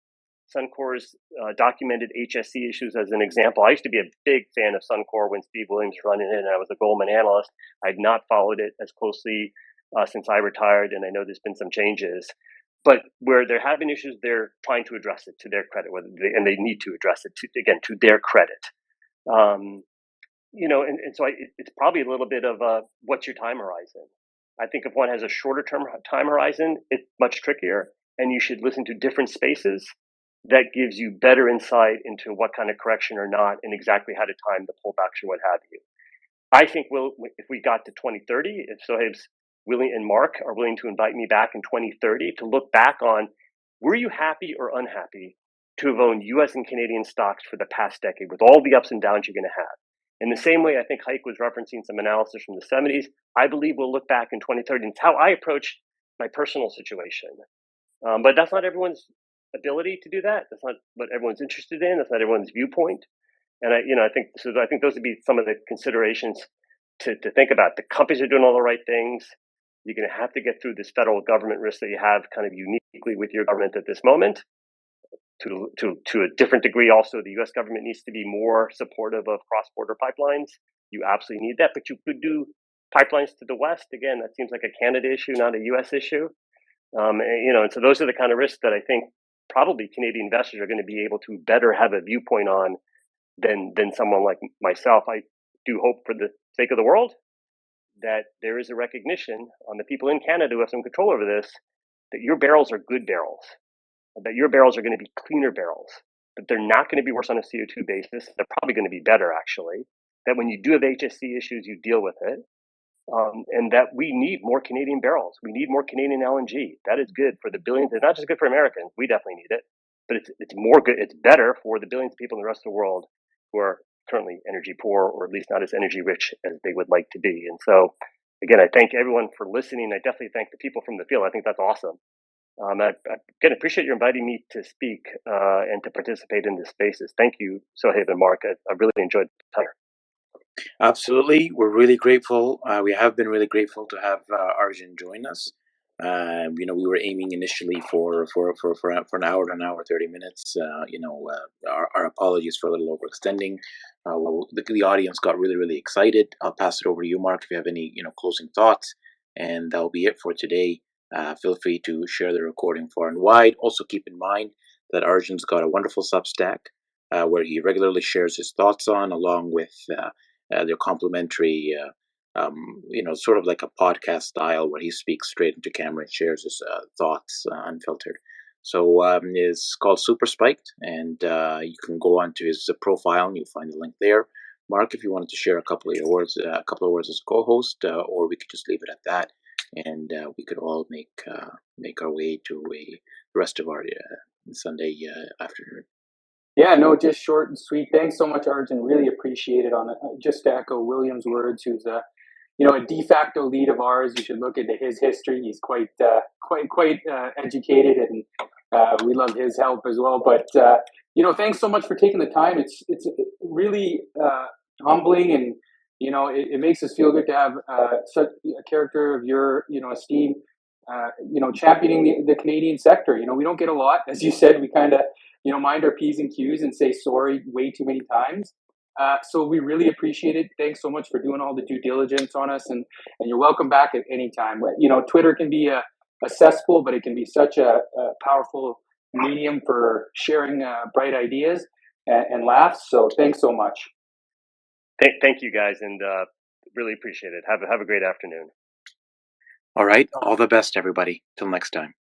Suncor's documented HSC issues as an example. I used to be a big fan of Suncor when Steve Williams was running it, and I was a Goldman analyst. I'd not followed it as closely since I retired, and I know there's been some changes. But where they're having issues, they're trying to address it to their credit, and they need to address it, to their credit. And so it's probably a little bit of what's your time horizon. I think if one has a shorter term time horizon, it's much trickier, and you should listen to different spaces. That gives you better insight into what kind of correction or not, and exactly how to time the pullbacks or what have you. I think if we got to 2030, if Sohaib's willing and Mark are willing to invite me back in 2030 to look back on, were you happy or unhappy to have owned U.S. and Canadian stocks for the past decade with all the ups and downs you're going to have? In the same way, I think Hike was referencing some analysis from the 70s. I believe we'll look back in 2030, and it's how I approach my personal situation. But that's not everyone's ability to do that. That's not what everyone's interested in. That's not everyone's viewpoint. And I think so. I think those would be some of the considerations to think about. The companies are doing all the right things. You're going to have to get through this federal government risk that you have kind of uniquely with your government at this moment. To a different degree, also, the U.S. government needs to be more supportive of cross-border pipelines. You absolutely need that, but you could do pipelines to the west. Again, that seems like a Canada issue, not a U.S. issue. And so those are the kind of risks that I think probably Canadian investors are going to be able to better have a viewpoint on than someone like myself. I do hope, for the sake of the world, that there is a recognition on the people in Canada who have some control over this, that your barrels are good barrels, that your barrels are going to be cleaner barrels, that they're not going to be worse on a CO2 basis. They're probably going to be better, actually. That when you do have HSC issues, you deal with it. And that we need more Canadian barrels. We need more Canadian LNG. That is good for the billions. It's not just good for Americans. We definitely need it, but it's more good. It's better for the billions of people in the rest of the world who are currently energy poor, or at least not as energy rich as they would like to be. And so, again, I thank everyone for listening. I definitely thank the people from the field. I think that's awesome. I again appreciate you inviting me to speak and to participate in this spaces. Thank you, Sohaib and Mark. I really enjoyed the time. Absolutely, we're really grateful. We have been really grateful to have Arjun join us. We were aiming initially for an hour to an hour 30 minutes. Our apologies for a little overextending. The audience got really excited. I'll pass it over to you, Mark, if you have any closing thoughts, and that'll be it for today. Feel free to share the recording far and wide. Also, keep in mind that Arjun's got a wonderful Substack where he regularly shares his thoughts on, along with their complementary, sort of like a podcast style where he speaks straight into camera and shares his thoughts unfiltered. So it's called Super Spiked, and you can go onto his profile and you'll find the link there. Mark, if you wanted to share a couple of words as a co-host, or we could just leave it at that, and we could all make our way to the rest of our Sunday afternoon. Yeah, no, just short and sweet. Thanks so much, Arjun. Really appreciate it. Just to echo William's words, who's a de facto lead of ours. You should look into his history. He's quite educated, and we love his help as well. But thanks so much for taking the time. It's really humbling, and it makes us feel good to have such a character of your esteem. Championing the Canadian sector. We don't get a lot, as you said. We kind of mind our P's and Q's and say sorry way too many times. So we really appreciate it. Thanks so much for doing all the due diligence on us, and you're welcome back at any time. Twitter can be a cesspool, but it can be such a powerful medium for sharing bright ideas and laughs. So thanks so much. Thank you, guys, and really appreciate it. Have a great afternoon. All right, all the best, everybody. Till next time.